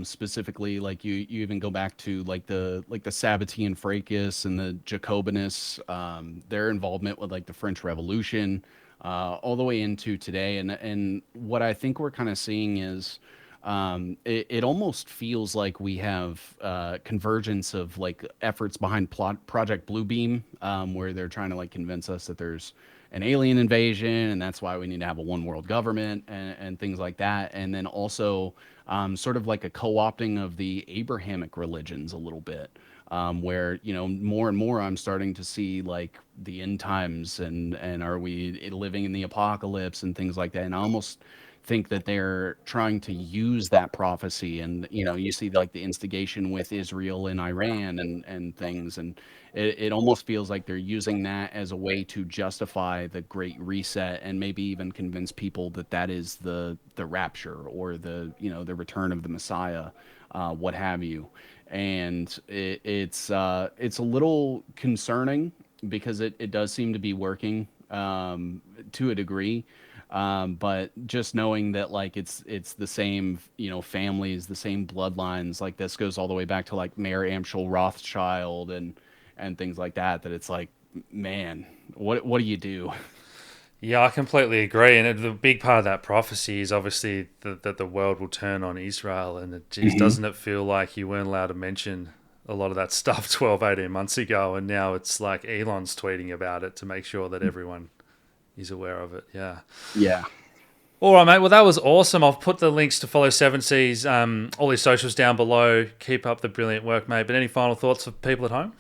specifically. Like you even go back to like the Sabbatean Fracas and the Jacobinists, their involvement with like the French Revolution, all the way into today. And what I think we're kind of seeing is it almost feels like we have convergence of like efforts behind Project Bluebeam, where they're trying to like convince us that there's an alien invasion and that's why we need to have a one world government and things like that. And then also sort of like a co-opting of the Abrahamic religions a little bit. Where more and more I'm starting to see like the end times and are we living in the apocalypse and things like that. And I almost think that they're trying to use that prophecy, and you see like the instigation with Israel and Iran and things, and it almost feels like they're using that as a way to justify the Great Reset and maybe even convince people that that is the rapture or the return of the Messiah, what have you. And it's a little concerning because it does seem to be working to a degree. But just knowing that like it's the same, families, the same bloodlines, like this goes all the way back to like Mayor Amschel Rothschild and things like that, that it's like, man, what do you do? Yeah, I completely agree. And the big part of that prophecy is obviously that the world will turn on Israel. And geez, Hmm. doesn't it feel like you weren't allowed to mention a lot of that stuff 12, 18 months ago? And now it's like Elon's tweeting about it to make sure that everyone is aware of it. Yeah. Yeah. All right, mate. Well, that was awesome. I'll put the links to follow Seven Seas, all his socials down below. Keep up the brilliant work, mate. But any final thoughts for people at home?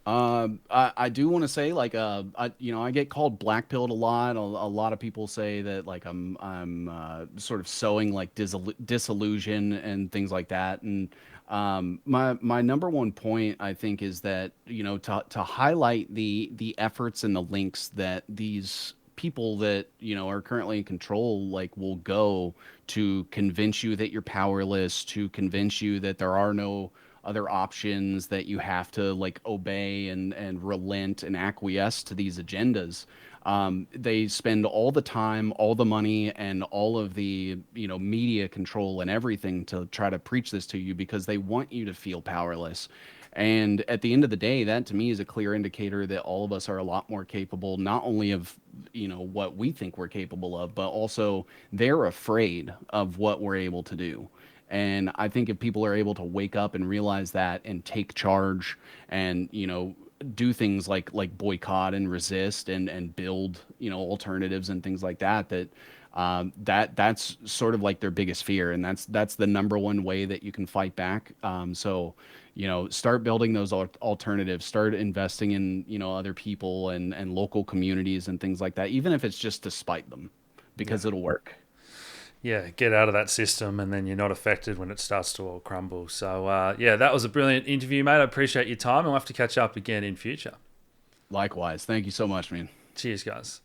I do want to say like I get called black pilled a lot. A lot of people say that like I'm sort of sowing like disillusion and things like that. And my number one point I think is that to highlight the efforts and the links that these people that are currently in control like will go to convince you that you're powerless, to convince you that there are no other options, that you have to like obey and relent and acquiesce to these agendas. They spend all the time, all the money, and all of the media control and everything to try to preach this to you because they want you to feel powerless. And at the end of the day, that to me is a clear indicator that all of us are a lot more capable, not only of what we think we're capable of, but also they're afraid of what we're able to do. And I think if people are able to wake up and realize that and take charge and, do things like boycott and resist and build, alternatives and things like that, that's sort of like their biggest fear. And that's the number one way that you can fight back. So, start building those alternatives, start investing in, other people and local communities and things like that, even if it's just to spite them, because Yeah. it'll work. Yeah, get out of that system and then you're not affected when it starts to all crumble. So, yeah, that was a brilliant interview, mate. I appreciate your time. I'll have to catch up again in future. Likewise. Thank you so much, man. Cheers, guys.